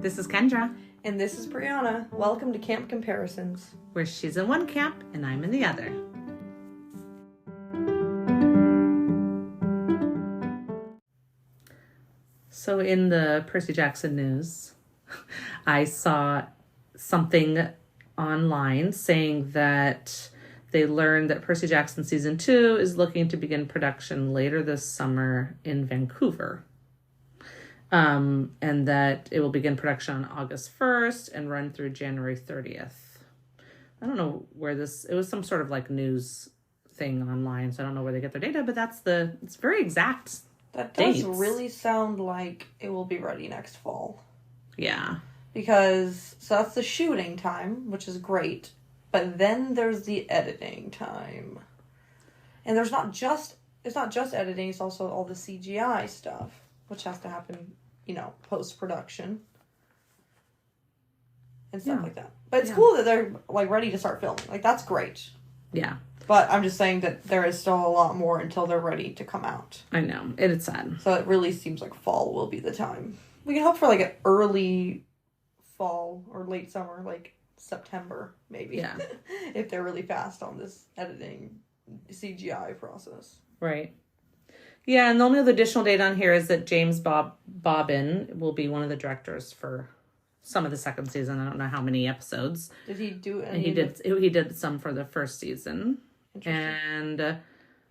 This is Kendra. And this is Brianna. Welcome to Camp Comparisons. Where she's in one camp and I'm in the other. So in the Percy Jackson news, I saw something online saying that they learned that Percy Jackson Season 2 is looking to begin production later this summer in Vancouver. And that it will begin production on August 1st and run through January 30th. I don't know where it was some sort of like news thing online, so I don't know where they get their data, but it's very exact. That does really sound like it will be ready next fall. Yeah. So that's the shooting time, which is great. But then there's the editing time. And it's not just editing, it's also all the CGI stuff, which has to happen, post-production. And stuff like that. But it's cool that they're, ready to start filming. That's great. Yeah. But I'm just saying that there is still a lot more until they're ready to come out. I know. It's sad. So it really seems like fall will be the time. We can hope for, an early fall or late summer, September, maybe. Yeah. If they're really fast on this editing CGI process. Right. Yeah, and the only other additional data on here is that James Bobbin will be one of the directors for some of the second season. I don't know how many episodes. Did he do any? And he did some for the first season. And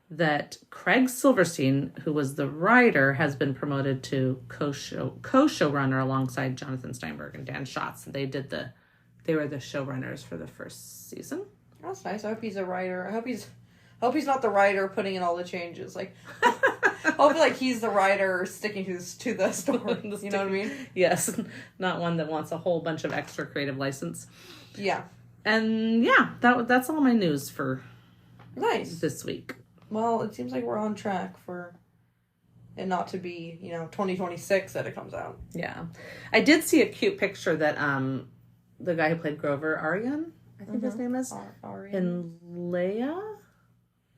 that Craig Silverstein, who was the writer, has been promoted to co-showrunner alongside Jonathan Steinberg and Dan Schatz. They were the showrunners for the first season. That's nice. I hope he's a writer. I hope he's not the writer putting in all the changes. Hopefully, he's the writer sticking to the story. You know what I mean? Yes, not one that wants a whole bunch of extra creative license. Yeah. And that's all my news for this week. Well, it seems like we're on track for it not to be 2026 that it comes out. Yeah, I did see a cute picture that the guy who played Grover, Arian, I think his name is, and Leia.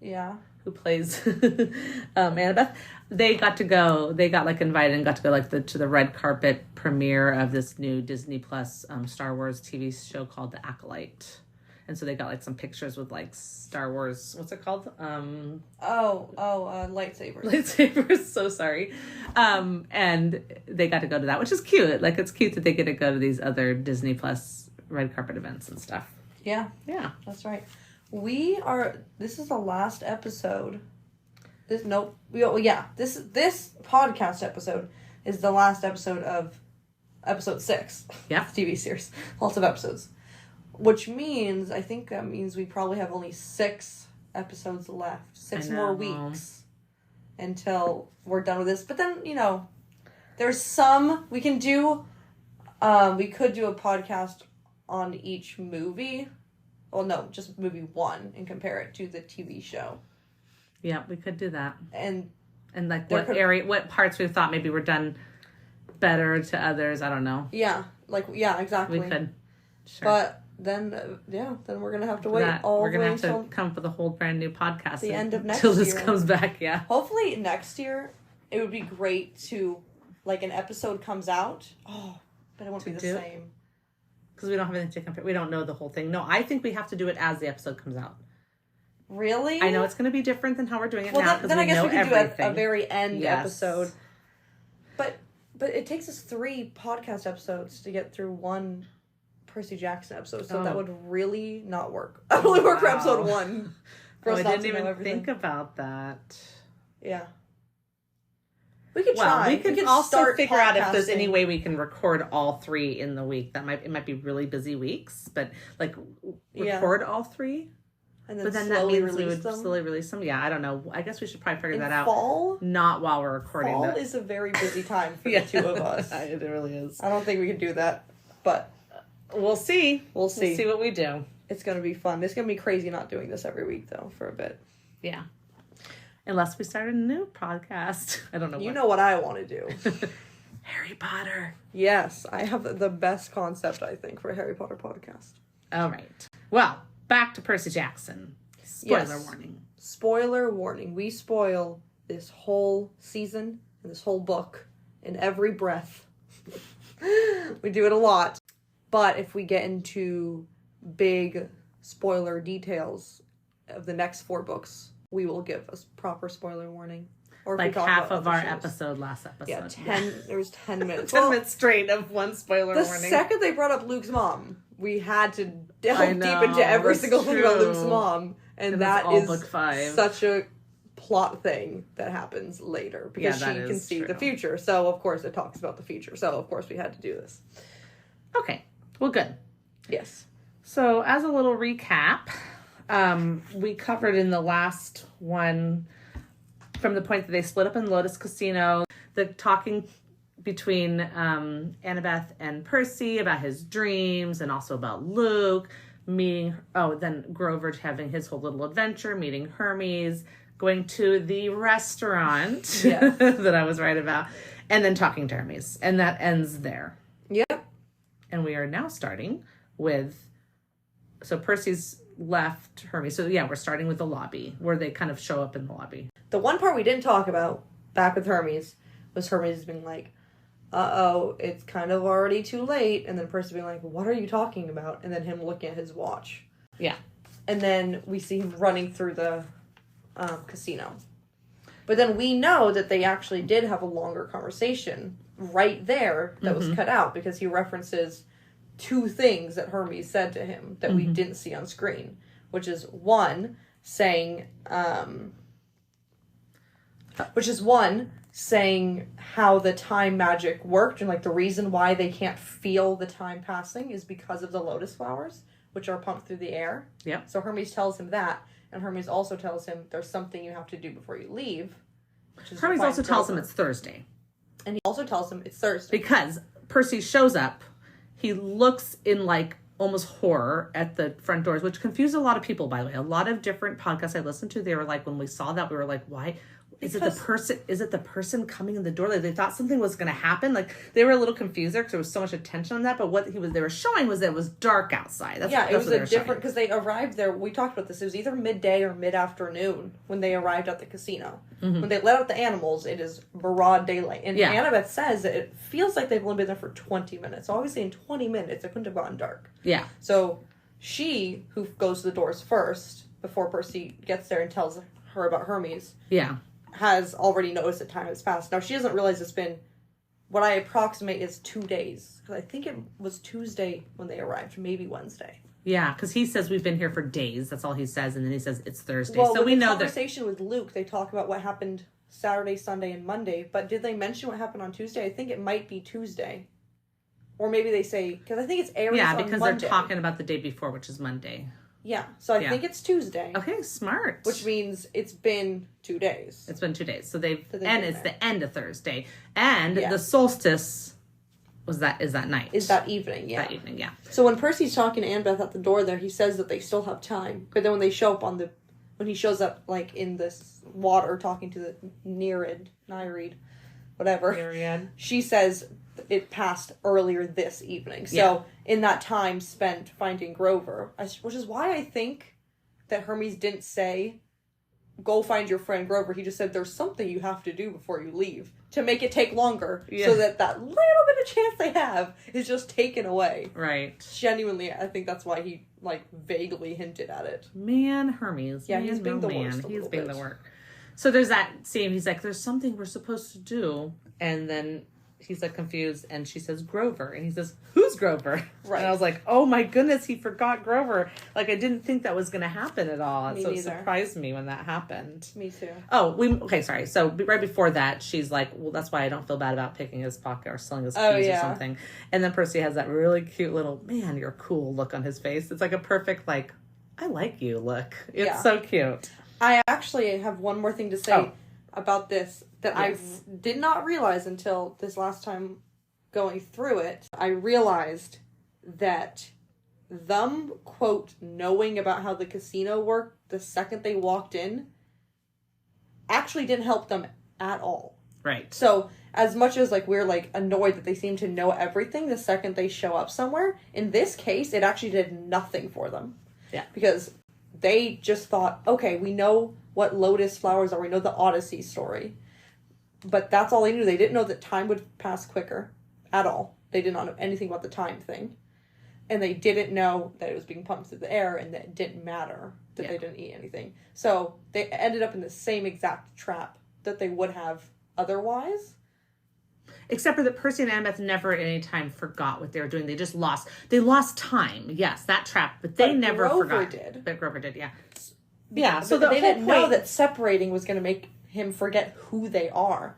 Yeah. Who plays Annabeth. They got invited and got to go to the red carpet premiere of this new Disney Plus Star Wars TV show called The Acolyte. And so they got some pictures with Star Wars, what's it called? Lightsabers. Lightsabers, so sorry. And they got to go to that, which is cute. It's cute that they get to go to these other Disney Plus red carpet events and stuff. Yeah. Yeah. That's right. This is the last episode. This podcast episode is the last episode of episode 6. Yeah. TV series. Lots of episodes. Which means, I think that means we probably have only 6 episodes left. 6 more weeks until we're done with this. But then, there's some we can do. We could do a podcast on each movie. Well, no, just movie 1 and compare it to the TV show. Yeah, we could do that. And what parts we thought maybe were done better to others. I don't know. Yeah, exactly. We could. Sure. But then we're going to have to wait we're going to have to come up with a whole brand new podcast. The end of next year. Until this comes back, yeah. Hopefully next year, it would be great to, an episode comes out. Oh, but it won't be the same. Because we don't have anything to compare. We don't know the whole thing. No, I think we have to do it as the episode comes out. Really? I know it's going to be different than how we're doing it now. Then I guess we could do a very end episode. But it takes us 3 podcast episodes to get through 1 Percy Jackson episode, so that would really not work. That would only work for episode 1. I didn't even think about that. Yeah. We could try. We could also figure out if there's any way we can record all 3 in the week. It might be really busy weeks, but record all 3. And then that means we would slowly release them. Yeah, I don't know. I guess we should probably figure that out. Fall? Not while we're recording. Fall is a very busy time for the 2 of us. It really is. I don't think we can do that, but we'll see. We'll see. We'll see what we do. It's going to be fun. It's going to be crazy not doing this every week, though, for a bit. Yeah. Unless we start a new podcast. I don't know. You know what I want to do. Harry Potter. Yes. I have the best concept, I think, for a Harry Potter podcast. All right. Well, back to Percy Jackson. Spoiler warning. Spoiler warning. We spoil this whole season and this whole book in every breath. We do it a lot. But if we get into big spoiler details of the next 4 books, we will give a proper spoiler warning. Or like half of our episode last episode. Yeah, there was 10 minutes. 10 minutes straight of one spoiler warning. The second they brought up Luke's mom, we had to delve deep into every single thing about Luke's mom. And that is book 5. Such a plot thing that happens later. Because she can see the future. So, of course, it talks about the future. So, of course, we had to do this. Okay. Well, good. Yes. So, as a little recap, we covered in the last one, from the point that they split up in Lotus Casino, the talking between Annabeth and Percy about his dreams and also about Luke, then Grover having his whole little adventure, meeting Hermes, going to the restaurant that I was right about, and then talking to Hermes. And that ends there. Yep. And we are now starting with, so Percy's left Hermes. So yeah, we're starting with the lobby, where they kind of show up in the lobby. The one part we didn't talk about, back with Hermes, was Hermes being like, uh-oh, it's kind of already too late. And then Percy being like, what are you talking about? And then him looking at his watch. Yeah. And then we see him running through the casino. But then we know that they actually did have a longer conversation right there that was cut out, because he references 2 things that Hermes said to him that we didn't see on screen, which is one saying how the time magic worked, and like the reason why they can't feel the time passing is because of the lotus flowers, which are pumped through the air. Yeah. So Hermes tells him that, and Hermes also tells him there's something you have to do before you leave. Hermes also tells him it's Thursday. And he also tells him it's Thursday. Because Percy shows up, he looks in like almost horror at the front doors, which confused a lot of people, by the way. A lot of different podcasts I listened to, they were like, when we saw that, we were like, why? Is it the person coming in the door? Like, they thought something was going to happen. Like, they were a little confused there because there was so much attention on that. But what they were showing was that it was dark outside. It was a different, because they arrived there. We talked about this. It was either midday or mid-afternoon when they arrived at the casino. Mm-hmm. When they let out the animals, it is broad daylight. And Annabeth says that it feels like they've only been there for 20 minutes. So obviously in 20 minutes, it couldn't have gotten dark. Yeah. So she, who goes to the doors first, before Percy gets there and tells her about Hermes. Yeah. Has already noticed that time has passed. Now, she doesn't realize it's been, what I approximate is 2 days. Because I think it was Tuesday when they arrived, maybe Wednesday. Yeah, because he says we've been here for days. That's all he says. And then he says it's Thursday. Well, so we know that. In the conversation with Luke, they talk about what happened Saturday, Sunday, and Monday. But did they mention what happened on Tuesday? I think it might be Tuesday. Or maybe they say, because I think it's Aries on Monday. Yeah, because they're talking about the day before, which is Monday. Yeah, so I think it's Tuesday. Okay, smart. Which means it's been 2 days. It's been 2 days. So and it's the end of Thursday. And the solstice is that night. Is that evening, yeah. That evening, yeah. So when Percy's talking to Annabeth at the door there, he says that they still have time. But then when they show up when he shows up like in this water talking to the Nereid, whatever. Nereid. She says it passed earlier this evening. So in that time spent finding Grover, which is why I think that Hermes didn't say, go find your friend Grover. He just said, there's something you have to do before you leave to make it take longer so that little bit of chance they have is just taken away. Right. Genuinely, I think that's why he like vaguely hinted at it. Man, Hermes. Yeah, he's being the worst. He's being the worst. So there's that scene. He's like, there's something we're supposed to do. And then he's like confused, and she says Grover, and he says, who's Grover? Right. And I was like, oh my goodness, he forgot Grover. Like, I didn't think that was going to happen at all. Me so neither. It surprised me when that happened. Me too. Okay, sorry. So right before that, she's like, well, that's why I don't feel bad about picking his pocket or selling his keys or something. And then Percy has that really cute little, man, you're cool look on his face. It's like a perfect, like, I like you look. It's so cute. I actually have one more thing to say about this that I did not realize until this last time going through it. I realized that them, quote, knowing about how the casino worked the second they walked in actually didn't help them at all. Right. So as much as like we're like annoyed that they seem to know everything the second they show up somewhere, in this case it actually did nothing for them. Yeah. Because they just thought, okay, we know what lotus flowers are. We know the Odyssey story. But that's all they knew. They didn't know that time would pass quicker at all. They did not know anything about the time thing. And they didn't know that it was being pumped through the air and that it didn't matter that they didn't eat anything. So they ended up in the same exact trap that they would have otherwise. Except for that Percy and Annabeth never at any time forgot what they were doing. They just lost time. Yes, that trap. But they never forgot. But Grover did, yeah. Yeah, so they didn't know that separating was going to make him forget who they are.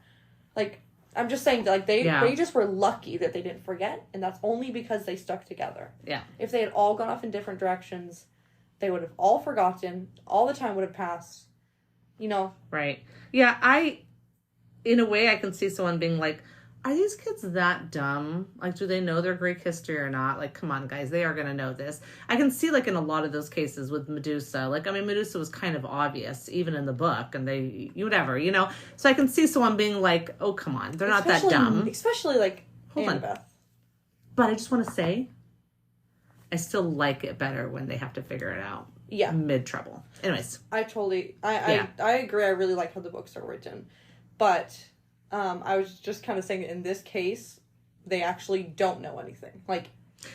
Like, I'm just saying, like, they just were lucky that they didn't forget, and that's only because they stuck together. Yeah. If they had all gone off in different directions, they would have all forgotten, all the time would have passed, you know? Right. Yeah, in a way, I can see someone being like, are these kids that dumb? Like, do they know their Greek history or not? Like, come on, guys, they are going to know this. I can see, like, in a lot of those cases with Medusa, like, I mean, Medusa was kind of obvious, even in the book, and whatever, you know? So I can see someone being like, oh, come on, they're not that dumb. Especially, like, Annabeth. But I just want to say, I still like it better when they have to figure it out. Yeah. Mid-trouble. Anyways. I agree. I really like how the books are written. But... I was just kind of saying that in this case, they actually don't know anything. Like,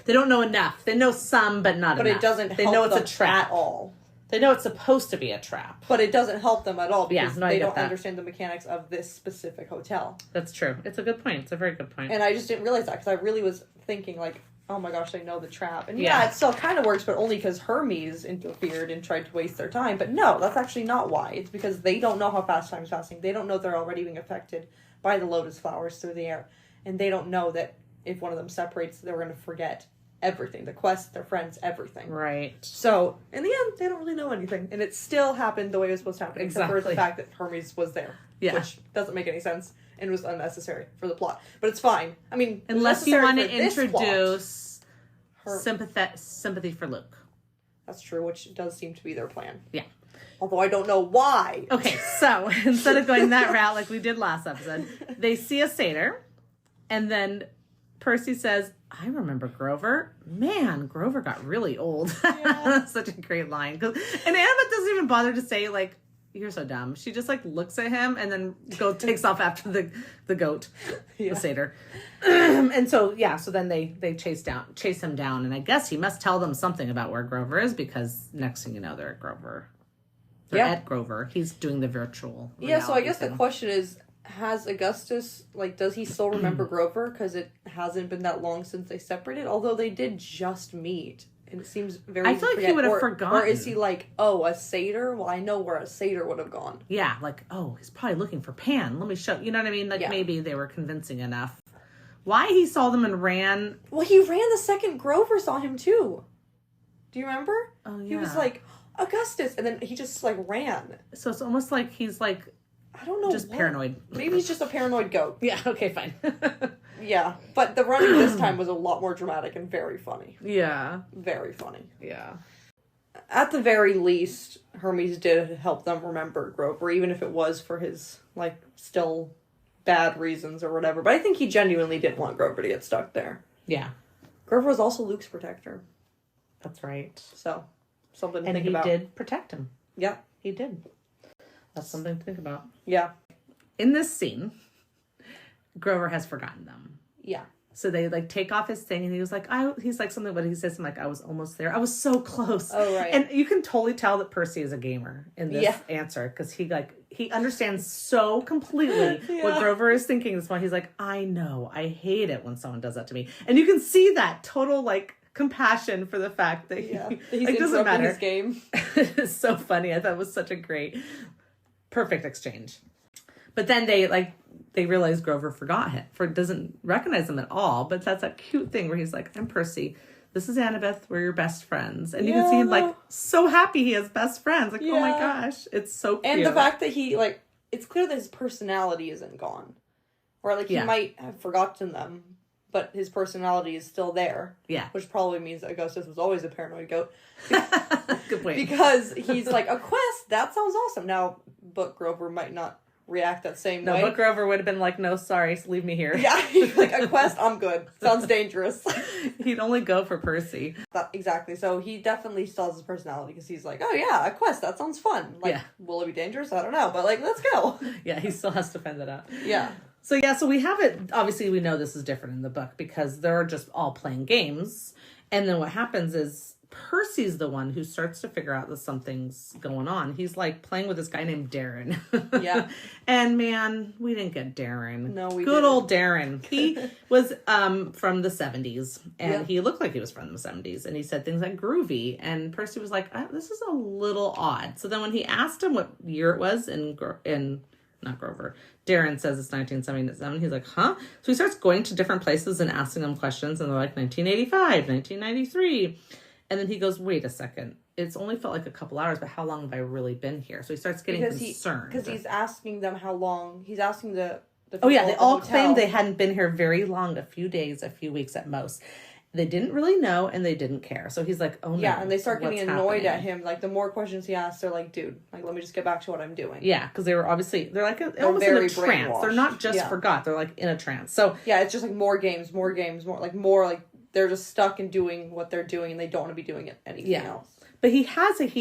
they don't know enough. They know some, but not enough. But it doesn't help them. They know it's a trap at all. They know it's supposed to be a trap. But it doesn't help them at all because they don't understand the mechanics of this specific hotel. That's true. It's a good point. It's a very good point. And I just didn't realize that because I really was thinking, like, oh my gosh, they know the trap. And yeah, it still kind of works, but only because Hermes interfered and tried to waste their time. But no, that's actually not why. It's because they don't know how fast time's passing. They don't know they're already being affected by the lotus flowers through the air. And they don't know that if one of them separates, they're going to forget everything. The quest, their friends, everything. Right. So, in the end, they don't really know anything. And it still happened the way it was supposed to happen. Exactly. Except for the fact that Hermes was there. Yeah. Which doesn't make any sense and was unnecessary for the plot. But it's fine. I mean, unless you want to introduce sympathy for Luke. That's true, which does seem to be their plan. Yeah. Although I don't know why. Okay, so instead of going that route like we did last episode, they see a satyr, and then Percy says, I remember Grover. Man, Grover got really old. Yeah. That's such a great line. And Annabeth doesn't even bother to say, like, you're so dumb. She just, like, looks at him and then takes off after the goat, the satyr. And so, yeah, so then they chase him down. And I guess he must tell them something about where Grover is because next thing you know, they're at Grover. At Grover. He's doing the virtual so I guess the question is, has Augustus, like, does he still remember Grover? Because it hasn't been that long since they separated, although they did just meet. And it seems very... I feel like he would have forgotten. Or is he like, oh, a satyr? Well, I know where a satyr would have gone. Yeah, like, oh, he's probably looking for Pan. Let me show... You know what I mean? Like, maybe they were convincing enough. Why he saw them and ran... Well, he ran the second Grover saw him, too. Do you remember? Oh, yeah. He was like... Augustus, and then he just like ran. So it's almost like he's like, I don't know, just paranoid. Maybe he's just a paranoid goat. Yeah. Okay. Fine. Yeah, but the running this time was a lot more dramatic and very funny. Yeah. Very funny. Yeah. At the very least, Hermes did help them remember Grover, even if it was for his like still bad reasons or whatever. But I think he genuinely didn't want Grover to get stuck there. Yeah. Grover was also Luke's protector. That's right. So. Something to think about. And he did protect him. Yeah. He did. That's something to think about. Yeah. In this scene, Grover has forgotten them. Yeah. So they like take off his thing and he was like, he's like something, but he says something like, I was almost there. I was so close. Oh, right. And you can totally tell that Percy is a gamer in this answer because he understands so completely what Grover is thinking this point. He's like, I know. I hate it when someone does that to me. And you can see that total like compassion for the fact that he's like, doesn't matter. His game. It's so funny. I thought it was such a perfect exchange. But then they realize Grover doesn't recognize them at all. But that's a cute thing where he's like, I'm Percy. This is Annabeth. We're your best friends. And you can see him like so happy he has best friends. Like, oh my gosh. It's so cute. And the fact that he like, it's clear that his personality isn't gone. Or like he might have forgotten them, but his personality is still there. Yeah. Which probably means that Augustus was always a paranoid goat. Good point. Because he's like, a quest? That sounds awesome. Now, Book Grover might not react that same way. No, Book Grover would have been like, no, sorry, leave me here. Yeah, he's like, a quest? I'm good. Sounds dangerous. He'd only go for Percy. Exactly. So he definitely still has his personality because he's like, oh yeah, a quest. That sounds fun. Like, will it be dangerous? I don't know. But like, let's go. Yeah, he still has to fend it out. Yeah. So we have it. Obviously, we know this is different in the book because they're just all playing games. And then what happens is Percy's the one who starts to figure out that something's going on. He's like playing with this guy named Darren. Yeah. And man, we didn't get Darren. No, we Good didn't. old Darren. He was from the 70s. And Yeah. he looked like he was from the 70s. And he said things like groovy. And Percy was like, this is a little odd. So then when he asked him what year it was in not Grover, Darren says it's 1977. He's like, huh? So he starts going to different places and asking them questions. And they're like, 1985, 1993. And then he goes, wait a second. It's only felt like a couple hours, but how long have I really been here? So he starts getting concerned. Because he's asking them how long. He's asking the oh, yeah. They all hotel. claimed they hadn't been here very long, a few days, a few weeks at most. They didn't really know, and they didn't care. So he's like, oh, no. Yeah, and they start getting annoyed happening? at him. Like, the more questions he asks, they're like, dude, like, let me just get back to what I'm doing. Yeah, because they were obviously, they're like almost in very a trance. They're not just forgot. They're like in a trance. So yeah, it's just like more games, more they're just stuck in doing what they're doing, and they don't want to be doing anything else. But he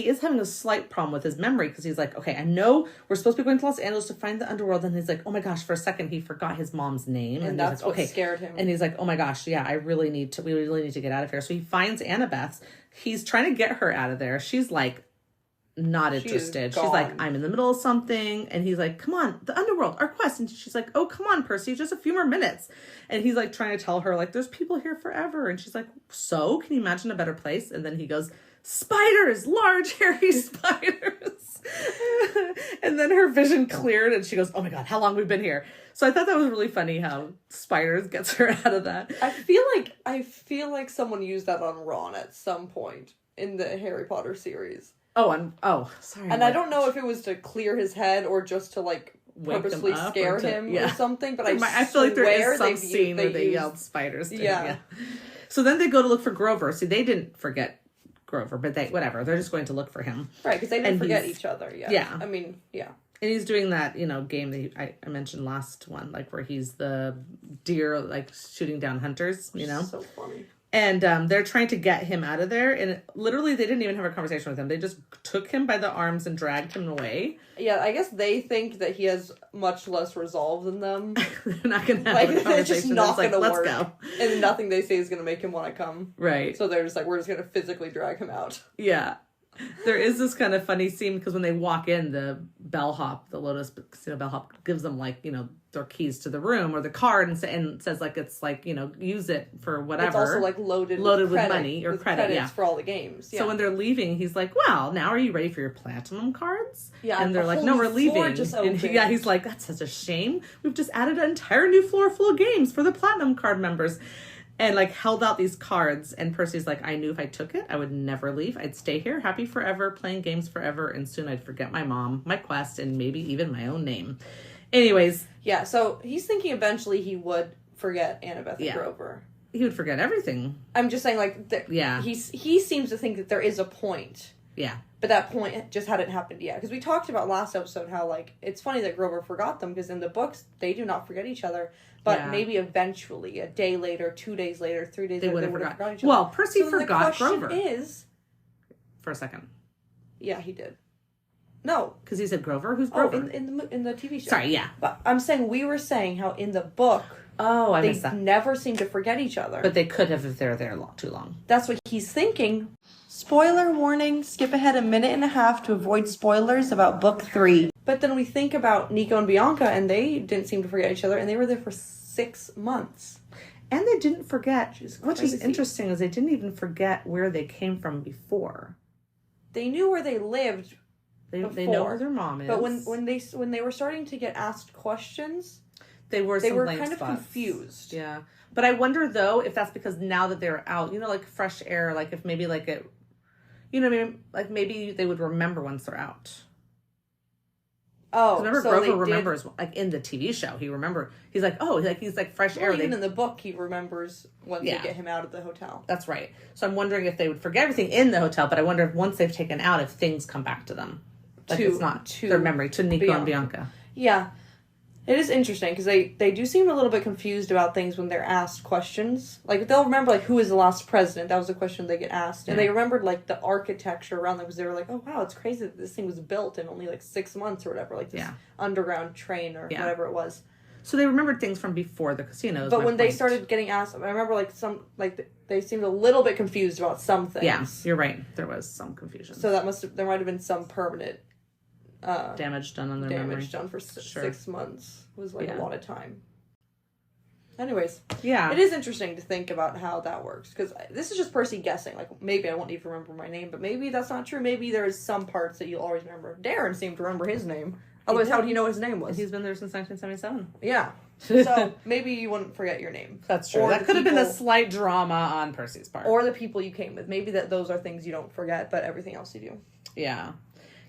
is having a slight problem with his memory because he's like, okay, I know we're supposed to be going to Los Angeles to find the underworld. And he's like, oh my gosh, for a second, he forgot his mom's name. And that's like, what scared him. And he's like, oh my gosh, yeah, we really need to get out of here. So he finds Annabeth's. He's trying to get her out of there. She's like, not interested. She's like, I'm in the middle of something. And he's like, come on, the underworld, our quest. And she's like, oh, come on, Percy, just a few more minutes. And he's like trying to tell her, like, there's people here forever. And she's like, so can you imagine a better place? And then he goes, spiders, large hairy spiders. And then her vision cleared and she goes, oh my God, how long we've been here. So I thought that was really funny how spiders gets her out of that. I feel like someone used that on Ron at some point in the Harry Potter series. Sorry. And I don't know if it was to clear his head or just to like purposely scare him or something, but I feel like there is some scene where they yelled spiders to him. Yeah. So then they go to look for Grover. See, they didn't forget Grover, but they're just going to look for him. Right, because they didn't forget each other. Yeah. I mean, yeah. And he's doing that, game that I mentioned last one, like where he's the deer, like shooting down hunters, So funny. And they're trying to get him out of there. And literally, they didn't even have a conversation with him. They just took him by the arms and dragged him away. Yeah, I guess they think that he has much less resolve than them. They're not going to have a conversation. It's just not going to work. Let's go. And nothing they say is going to make him want to come. Right. So they're just like, we're just going to physically drag him out. Yeah. There is this kind of funny scene because when they walk in, the bellhop, the Lotus Casino bellhop, gives them their keys to the room or the card and says it's use it for whatever. It's also loaded with money or credits for all the games. Yeah. So when they're leaving, he's like, "Well, now are you ready for your platinum cards?" Yeah, and they're like, "No, we're leaving." And he's like, "That's such a shame. We've just added an entire new floor full of games for the platinum card members." And held out these cards, and Percy's like, I knew if I took it, I would never leave. I'd stay here, happy forever, playing games forever, and soon I'd forget my mom, my quest, and maybe even my own name. Anyways. Yeah, so he's thinking eventually he would forget Annabeth and Grover. He would forget everything. I'm just saying, he seems to think that there is a point. Yeah. But that point just hadn't happened yet. Because we talked about last episode how, it's funny that Grover forgot them, because in the books, they do not forget each other. But maybe eventually, a day later, 2 days later, 3 days later, they would have forgotten each other. Well, Percy forgot Grover. Is... For a second. Yeah, he did. No. Because he said Grover? Who's Grover? Oh, in the TV show. Sorry, yeah. But I'm saying, we were saying how in the book... Oh, I missed that. They never seem to forget each other. But they could have if they're there too long. That's what he's thinking. Spoiler warning, skip ahead 1.5 minutes to avoid spoilers about book 3. But then we think about Nico and Bianca, and they didn't seem to forget each other, and they were there for 6 months. And they didn't forget, which is interesting, is they didn't even forget where they came from before. They knew where they lived before. They know where their mom is. But when they were starting to get asked questions... They were kind of confused. Yeah. But I wonder, though, if that's because now that they're out, fresh air, if maybe it... maybe they would remember once they're out. Oh, remember Grover remembers, in the TV show, he remembered. He's like, oh, he's like fresh air. Even in the book, he remembers once they get him out of the hotel. That's right. So I'm wondering if they would forget everything in the hotel, but I wonder if once they've taken out, if things come back to them. It's not to their memory, to Nico and Bianca. Yeah. It is interesting, because they do seem a little bit confused about things when they're asked questions. They'll remember, who is the last president? That was a question they get asked. And they remembered, the architecture around them, because they were like, oh, wow, it's crazy that this thing was built in only, 6 months or whatever. This underground train or whatever it was. So they remembered things from before the casino. But when they started getting asked, I remember they seemed a little bit confused about some things. Yeah, you're right. There was some confusion. So there might have been some permanent damage done on their memory. Damage done for 6 months was a lot of time. Anyways, yeah, it is interesting to think about how that works, because this is just Percy guessing. Like, maybe I won't even remember my name, but maybe that's not true. Maybe there's some parts that you'll always remember. Darren seemed to remember his name. Otherwise, how do you know what his name was? He's been there since 1977. Yeah. So maybe you wouldn't forget your name. That's true. That could have been a slight drama on Percy's part. Or the people you came with. Maybe those are things you don't forget, but everything else you do. Yeah.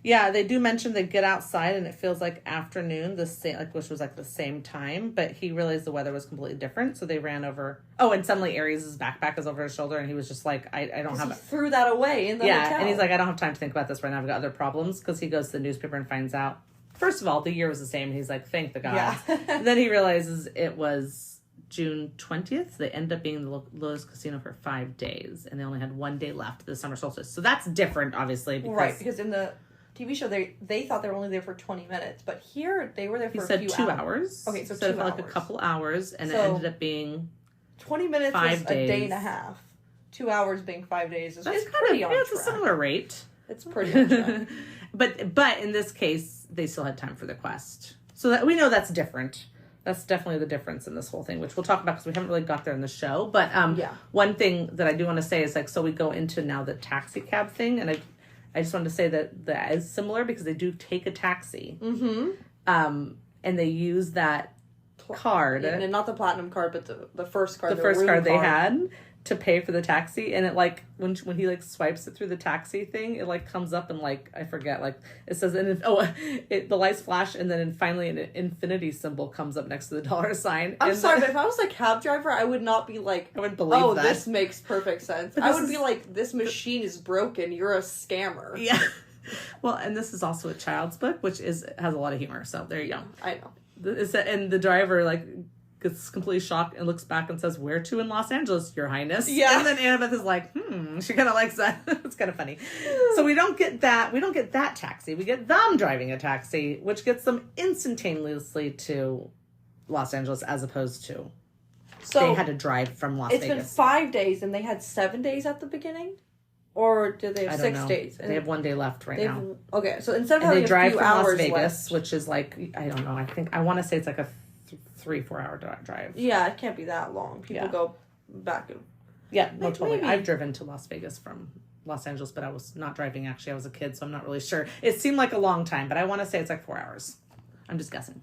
Yeah, they do mention they get outside and it feels like afternoon, which was like the same time, but he realized the weather was completely different, so they ran over. Oh, and suddenly Aries' backpack is over his shoulder, and he was just like, I don't have it. He threw that away in the hotel. And he's like, I don't have time to think about this right now. I've got other problems, because he goes to the newspaper and finds out. First of all, the year was the same, and he's like, thank the gods. Yeah. Then he realizes it was June 20th. They end up being in the Lowe's Casino for 5 days, and they only had 1 day left to the summer solstice. So that's different, obviously. Because in the TV show, they thought they were only there for 20 minutes, but here they were there for a few 2 hours. Okay, so 2 hours. It felt like a couple hours, and it ended up being 20 minutes 5 is days. A day and a half. 2 hours being 5 days is pretty on track. It's a similar rate. It's pretty on track. But in this case, they still had time for the quest. So that we know that's different. That's definitely the difference in this whole thing, which we'll talk about because we haven't really got there in the show. But one thing that I do want to say is, like, so we go into now the taxi cab thing, and I just wanted to say that is similar because they do take a taxi. Mm-hmm. And they use that card. And not the platinum card, but the first card. The first card they had to pay for the taxi. And it, like, when he, like, swipes it through the taxi thing, it, like, comes up and, like, I forget, like, it says, the lights flash, and then finally an infinity symbol comes up next to the dollar sign. I'm sorry, but if I was a cab driver, I would not be like, I wouldn't believe that. This makes perfect sense. I would be like, this machine is broken. You're a scammer. Yeah. Well, and this is also a child's book, which has a lot of humor. So there you go. I know. And the driver, like, gets completely shocked and looks back and says, "Where to in Los Angeles, Your Highness?" Yeah. And then Annabeth is like, she kind of likes that. It's kind of funny. So we don't get that. We don't get that taxi. We get them driving a taxi, which gets them instantaneously to Los Angeles, as opposed to they had to drive from Las Vegas. It's been 5 days, and they had 7 days at the beginning? Or did they have 6 days? They have 1 day left now. Okay, so instead of having they drive a few from hours Las Vegas, left, which is like, I don't know. I want to say it's like a 3-4 hour drive. Yeah, it can't be that long. People go back and... Yeah, no, totally. Maybe. I've driven to Las Vegas from Los Angeles, but I was not driving, actually. I was a kid, so I'm not really sure. It seemed like a long time, but I want to say it's like 4 hours. I'm just guessing.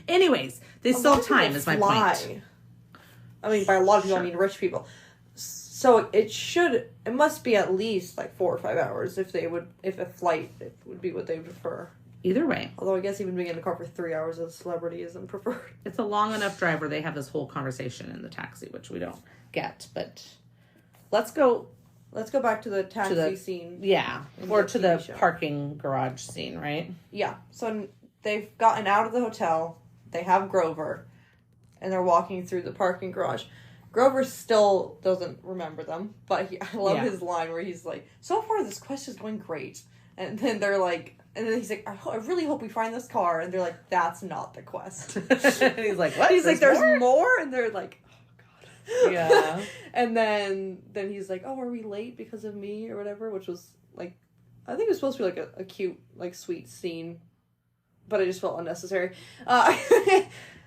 Anyways, they still have time, is my point. I mean, by a lot of people, I mean rich people. So it must be at least like 4 or 5 hours if a flight would be what they prefer. Either way. Although I guess even being in the car for 3 hours as a celebrity isn't preferred. It's a long enough drive where they have this whole conversation in the taxi, which we don't get. But let's go back to the taxi scene. Yeah. Or to the parking garage scene, right? Yeah. So they've gotten out of the hotel. They have Grover. And they're walking through the parking garage. Grover still doesn't remember them. But I love his line where he's like, "So far this quest is going great." And then they're like... And then he's like, I really hope we find this car. And they're like, that's not the quest. And he's like, what? He's like, there's more? And they're like, oh, God. Yeah. And then he's like, oh, are we late because of me or whatever? Which was, like, I think it was supposed to be, like, a cute, like, sweet scene. But it just felt unnecessary.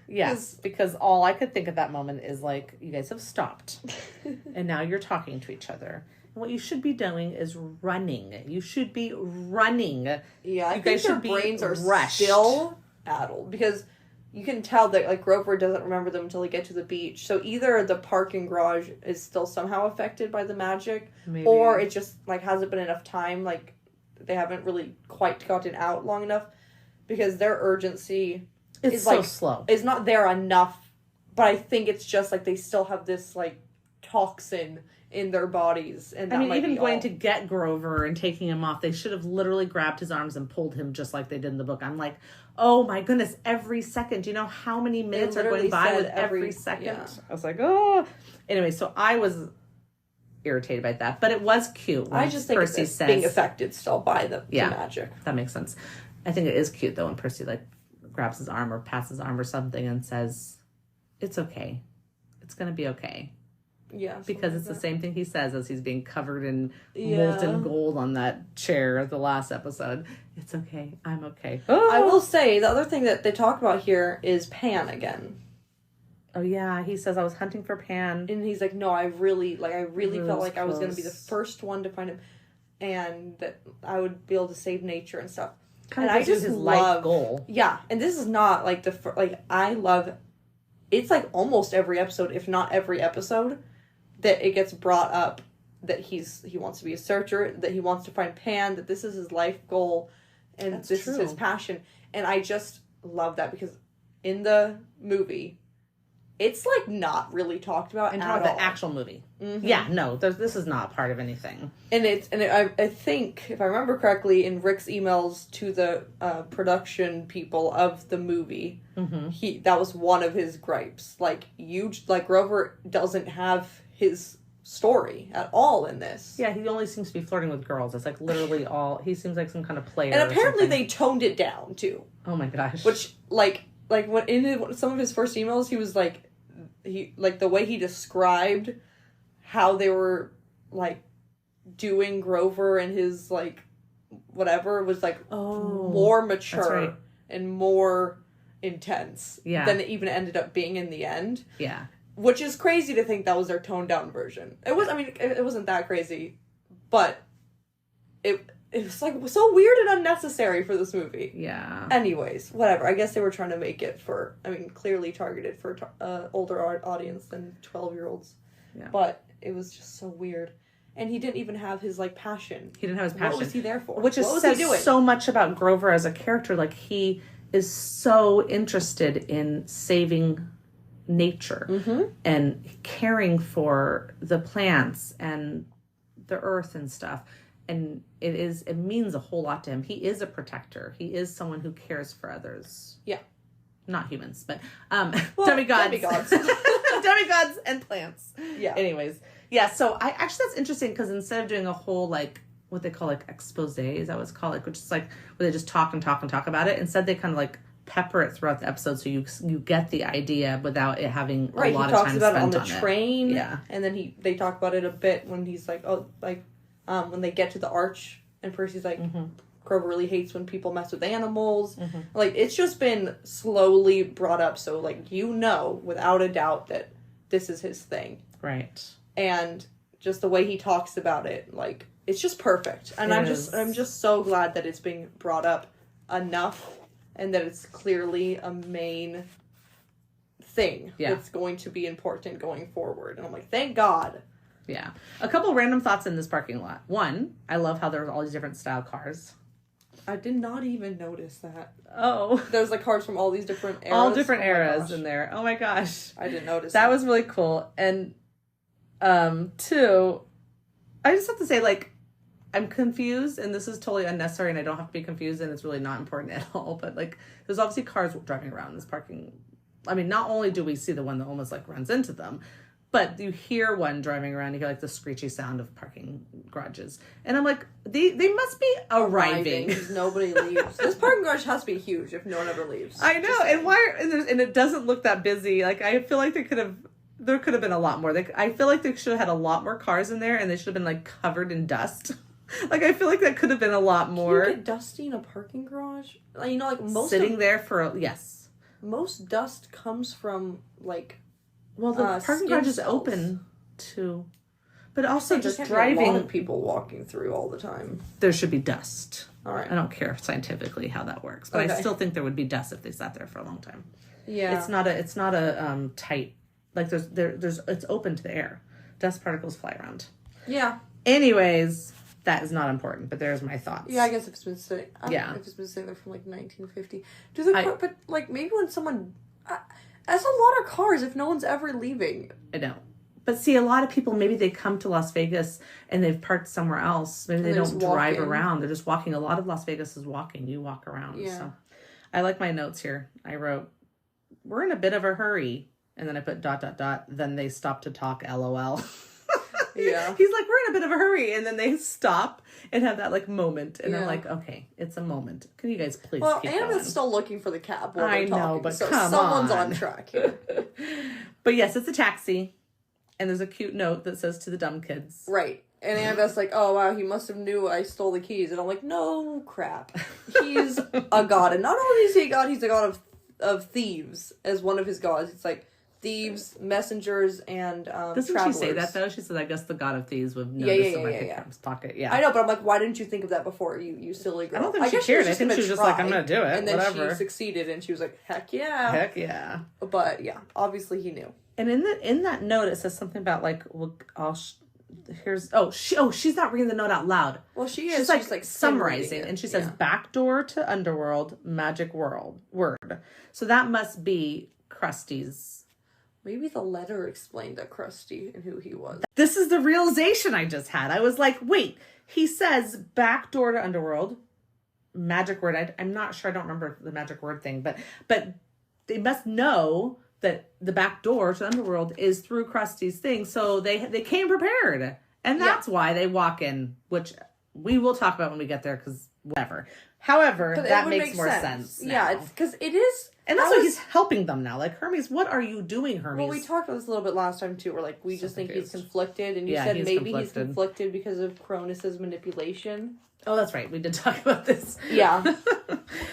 Yes, because all I could think at that moment is, like, you guys have stopped. And now you're talking to each other. What you should be doing is running. You should be running. Yeah, I think their brains are still addled. Because you can tell that, like, Grover doesn't remember them until they get to the beach. So either the parking garage is still somehow affected by the magic. Maybe. Or it just, like, hasn't been enough time. Like, they haven't really quite gotten out long enough. Because their urgency is, so like, slow. Is not there enough. But I think it's just, like, they still have this, like, toxin in their bodies, and that might even be going to get Grover and taking him off, they should have literally grabbed his arms and pulled him just like they did in the book. I'm like, oh my goodness, every second. Do you know how many minutes are going by with every second? Yeah. I was like, oh. Anyway, so I was irritated by that, but it was cute. I just think Percy says being affected still by the magic. That makes sense. I think it is cute though when Percy like grabs his arm or pats his arm or something and says, "It's okay. It's going to be okay." Yeah. Because it's the same thing he says as he's being covered in molten gold on that chair at the last episode. It's okay. I'm okay. Oh! I will say, the other thing that they talk about here is Pan again. Oh, yeah. He says, I was hunting for Pan. And he's like, no, I really felt like I was going to be the first one to find him. And that I would be able to save nature and stuff. Kind of his life goal. Yeah. And this is not like I love, it's like almost every episode, if not every episode, that it gets brought up that he wants to be a searcher, that he wants to find Pan, that this is his life goal, and this is his passion. And I just love that because in the movie, it's like not really talked about at all. The actual movie. Mm-hmm. Yeah, no, this is not part of anything. And I think, if I remember correctly, in Rick's emails to the production people of the movie, that was one of his gripes. Like Grover doesn't have his story at all in this. Yeah, he only seems to be flirting with girls. It's like literally all. He seems like some kind of player. And apparently they toned it down too. Oh my gosh! Which like when in some of his first emails, he was like, the way he described how they were like doing Grover and his like whatever was like more mature and more intense than it even ended up being in the end. Yeah. Which is crazy to think that was their toned down version. It wasn't that crazy, but it was like so weird and unnecessary for this movie. Yeah. Anyways, whatever. I guess they were trying to make it clearly targeted for older audience than 12-year-olds. Yeah. But it was just so weird. And he didn't even have his like passion. He didn't have his passion. What was he there for? Which says so much about Grover as a character. Like he is so interested in saving nature and caring for the plants and the earth and stuff, and it means a whole lot to him. He is a protector. He is someone who cares for others. Yeah, not humans, but demigods demigods and plants. Yeah. Anyways, yeah, so that's interesting because instead of doing a whole like what they call like expose, is that what it's called, like, which is like where they just talk about it, instead they kind of like pepper it throughout the episode so you get the idea without it having a lot of time spent on it. He talks about it on the train. Yeah. And then they talk about it a bit when he's like, when they get to the arch and Percy's like, Grover really hates when people mess with animals. Like, it's just been slowly brought up so, like, without a doubt that this is his thing. Right. And just the way he talks about it, like, it's just perfect. And I'm just so glad that it's being brought up enough and that it's clearly a main thing that's going to be important going forward. And I'm like, thank God. Yeah. A couple random thoughts in this parking lot. One, I love how there's all these different style cars. I did not even notice that. Oh. There's like cars from all these different eras. All different eras in there. Oh my gosh. I didn't notice that. That was really cool. And two, I just have to say, like, I'm confused, and this is totally unnecessary, and I don't have to be confused, and it's really not important at all, but, like, there's obviously cars driving around in this parking. I mean, not only do we see the one that almost, like, runs into them, but you hear one driving around, you hear, like, the screechy sound of parking garages. And I'm like, they must be arriving. Because nobody leaves. This parking garage has to be huge if no one ever leaves. I know, and it doesn't look that busy. Like, I feel like there could have been a lot more. I feel like they should have had a lot more cars in there, and they should have been, like, covered in dust. Like, I feel like that could have been a lot more. Can you get dusty in a parking garage? Like, you know, like most sitting there for yes. Most dust comes from like. Well, the parking garage is open to, but also just driving. A lot of people walking through all the time. There should be dust. All right. I don't care scientifically how that works, but I still think there would be dust if they sat there for a long time. Yeah. It's not a tight, like there's it's open to the air. Dust particles fly around. Yeah. Anyways. That is not important, but there's my thoughts. Yeah, I guess if it's been sitting, if it's been sitting there from like 1950, but like maybe when someone, that's a lot of cars if no one's ever leaving. I know, but see, a lot of people maybe they come to Las Vegas and they've parked somewhere else. Maybe they don't drive around; they're just walking. A lot of Las Vegas is walking. You walk around. Yeah. So, I like my notes here. I wrote, "We're in a bit of a hurry," and then I put ... Then they stopped to talk. LOL. Yeah. He's like, we're in a bit of a hurry. And then they stop and have that like moment. And I'm Yeah. like, okay, it's a moment. Can you guys please Well, keep Anna's going? still looking for the cab while I they're know, talking. but so come someone's on. on track here. But yes, it's a taxi. And there's a cute note that says to the dumb kids. Right. And Annabeth's like, oh, wow, he must have knew I stole the keys. And I'm like, no crap. He's a god. And not only is he a god, he's a god of thieves as one of his gods. It's like thieves, messengers, and Doesn't travelers. she say that, though? She said, I guess the god of thieves would Yeah, notice in my pocket. Yeah. I know, but I'm like, why didn't you think of that before, you silly girl? I don't think she guess cared. was I think she was just like, I'm going to do it. And then whatever. she succeeded, and she was like, heck yeah. Heck yeah. But, yeah, obviously he knew. And in that note, it says something about like, well, she's not reading the note out loud. Well, she is. She's like summarizing, and she says, yeah. "Backdoor to underworld, magic word." So that must be Krusty's. Maybe the letter explained that Krusty and who he was. This is the realization I just had. I was like, wait, he says backdoor to underworld, magic word. I'm not sure. I don't remember the magic word thing, but they must know that the back door to underworld is through Krusty's thing, so they came prepared, and that's why they walk in, which we will talk about when we get there, because whatever. However, but that makes more sense now. Yeah, it's because it is, and that's why he's helping them now. Like, Hermes, what are you doing, Hermes? Well, we talked about this a little bit last time too. We're like, we just think he's conflicted, and you said maybe he's conflicted because of Cronus's manipulation. Oh, that's right. We did talk about this. Yeah,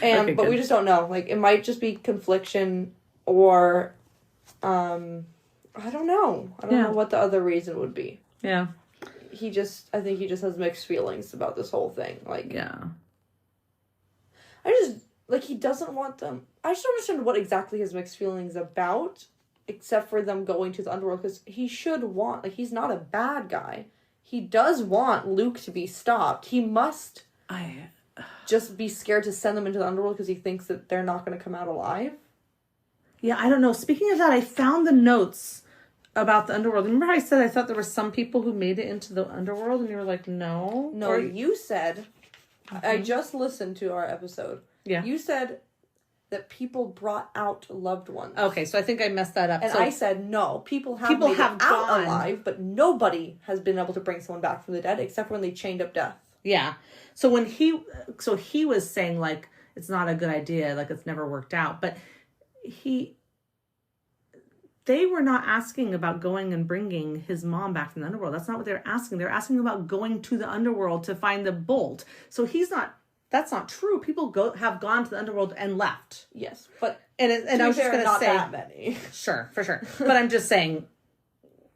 and but we just don't know. Like, it might just be confliction, or I don't know. I don't know what the other reason would be. Yeah. I think he just has mixed feelings about this whole thing. Like, yeah. He doesn't want them. I just don't understand what exactly his mixed feelings about, except for them going to the underworld, because he should want, like, he's not a bad guy. He does want Luke to be stopped. He must just be scared to send them into the underworld because he thinks that they're not going to come out alive. Yeah, I don't know. Speaking of that, I found the notes about the underworld. Remember how I said I thought there were some people who made it into the underworld, and you were like, no? No, you said, I just listened to our episode. Yeah. You said that people brought out loved ones. Okay, so I think I messed that up. And so I said, no, people have made it out alive, but nobody has been able to bring someone back from the dead except when they chained up death. Yeah. So he was saying, like, it's not a good idea, like, it's never worked out. But they were not asking about going and bringing his mom back from the underworld. That's not what they were asking. They're asking about going to the underworld to find the bolt. So that's not true. People have gone to the underworld and left. Yes, but and I was just going to say, not that many. Sure, for sure. But I'm just saying,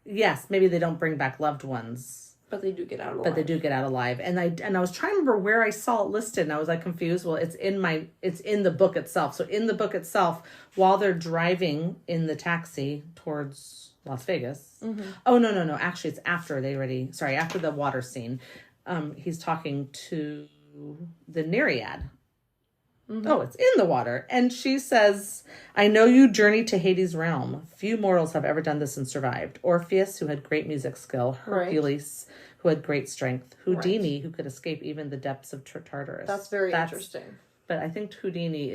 yes, maybe they don't bring back loved ones, but they do get out alive. And I was trying to remember where I saw it listed, and I was like confused. Well, it's in the book itself. So in the book itself, while they're driving in the taxi towards Las Vegas. Mm-hmm. Oh no! Actually, it's after after the water scene. He's talking to the Nereid. Mm-hmm. Oh, it's in the water. And she says, I know you journeyed to Hades' realm. Few mortals have ever done this and survived. Orpheus, who had great music skill. Hercules, who had great strength. Houdini, who could escape even the depths of Tartarus. That's very interesting. But I think Houdini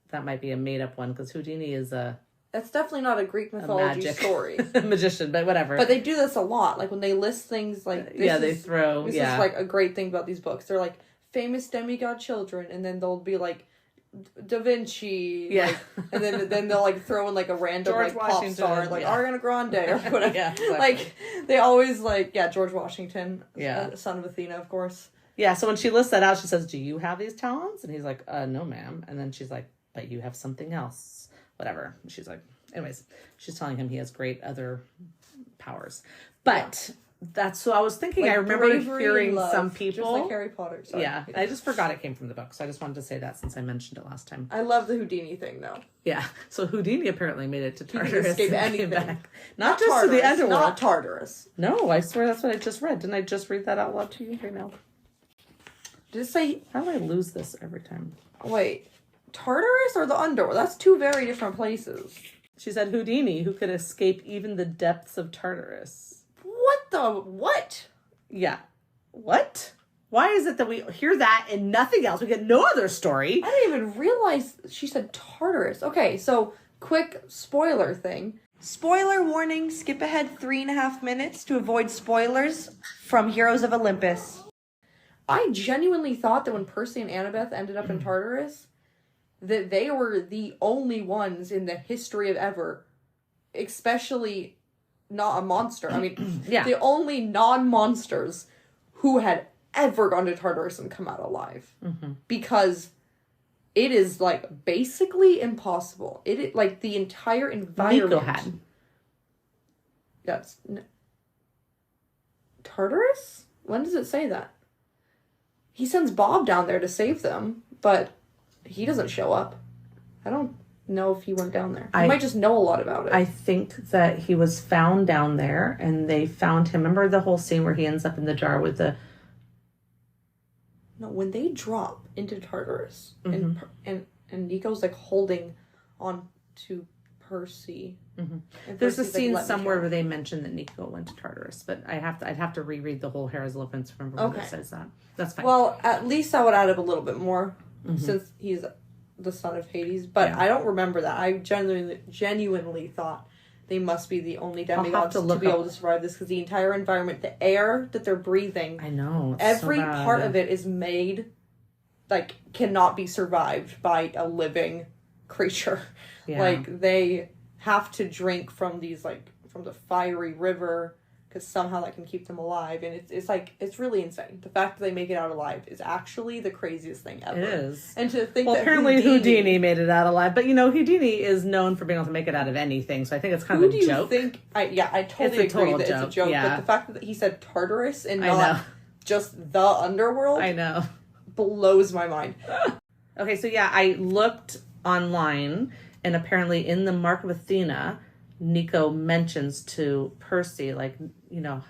that might be a made-up one, because Houdini is that's definitely not a Greek mythology story. Magician, but whatever. But they do this a lot. Like, when they list things, like, this is like a great thing about these books. They're like, famous demigod children, and then they'll be like Da Vinci, and then they'll like throw in like a random George like Washington, pop star, like Ariana Grande or whatever. Yeah, exactly. Like, they always George Washington, son of Athena, of course. Yeah, so when she lists that out, she says, do you have these talents? And he's like, no, ma'am. And then she's like, but you have something else, whatever. And she's like, anyways, she's telling him he has great other powers, but. That's so I was thinking. Like, I remember hearing some people, just like Harry Potter. Sorry. Yeah, I just forgot it came from the book, so I just wanted to say that since I mentioned it last time. I love the Houdini thing, though. Yeah, so Houdini apparently made it to Tartarus. He didn't escape anything. Back. Not just Tartarus, to the underworld. Not Tartarus. No, I swear that's what I just read. Didn't I just read that out loud to you right now? Did it say? How do I lose this every time? Wait, Tartarus or the underworld? That's two very different places. She said Houdini, who could escape even the depths of Tartarus. What? Yeah. What? Why is it that we hear that and nothing else? We get no other story. I didn't even realize she said Tartarus. Okay, so quick spoiler thing. Spoiler warning, skip ahead 3.5 minutes to avoid spoilers from Heroes of Olympus. I genuinely thought that when Percy and Annabeth ended up in Tartarus, that they were the only ones in the history of ever, especially not a monster. I mean, the only non-monsters who had ever gone to Tartarus and come out alive. Mm-hmm. Because it is, like, basically impossible. Like, the entire environment... Nico had. That's... Tartarus? When does it say that? He sends Bob down there to save them, but he doesn't show up. I don't know if he went down there. He might just know a lot about it. I think that he was found down there, and they found him. Remember the whole scene where he ends up in the jar with the... No, when they drop into Tartarus, mm-hmm. and Nico's, like, holding on to Percy. Mm-hmm. There's a scene somewhere where they mention that Nico went to Tartarus, but I'd have to reread the whole Heroes of Olympus to remember when it says that. That's fine. Well, at least I would add up a little bit more, mm-hmm. since he's the son of Hades, but I don't remember that. I genuinely thought they must be the only demigods to be able to survive this, because the entire environment, the air that they're breathing, I know, every part of it is made, like, cannot be survived by a living creature. Yeah. Like, they have to drink from these, like, from the fiery river, because somehow that can keep them alive, and it's like, it's really insane. The fact that they make it out alive is actually the craziest thing ever. It is. And to think that apparently Houdini made it out alive, but, you know, Houdini is known for being able to make it out of anything, so I think it's kind of a joke. Who do you think... I totally agree that it's a joke, but the fact that he said Tartarus and not just the underworld... I know. Blows my mind. Okay, so yeah, I looked online, and apparently in the Mark of Athena... Nico mentions to Percy, like, you know,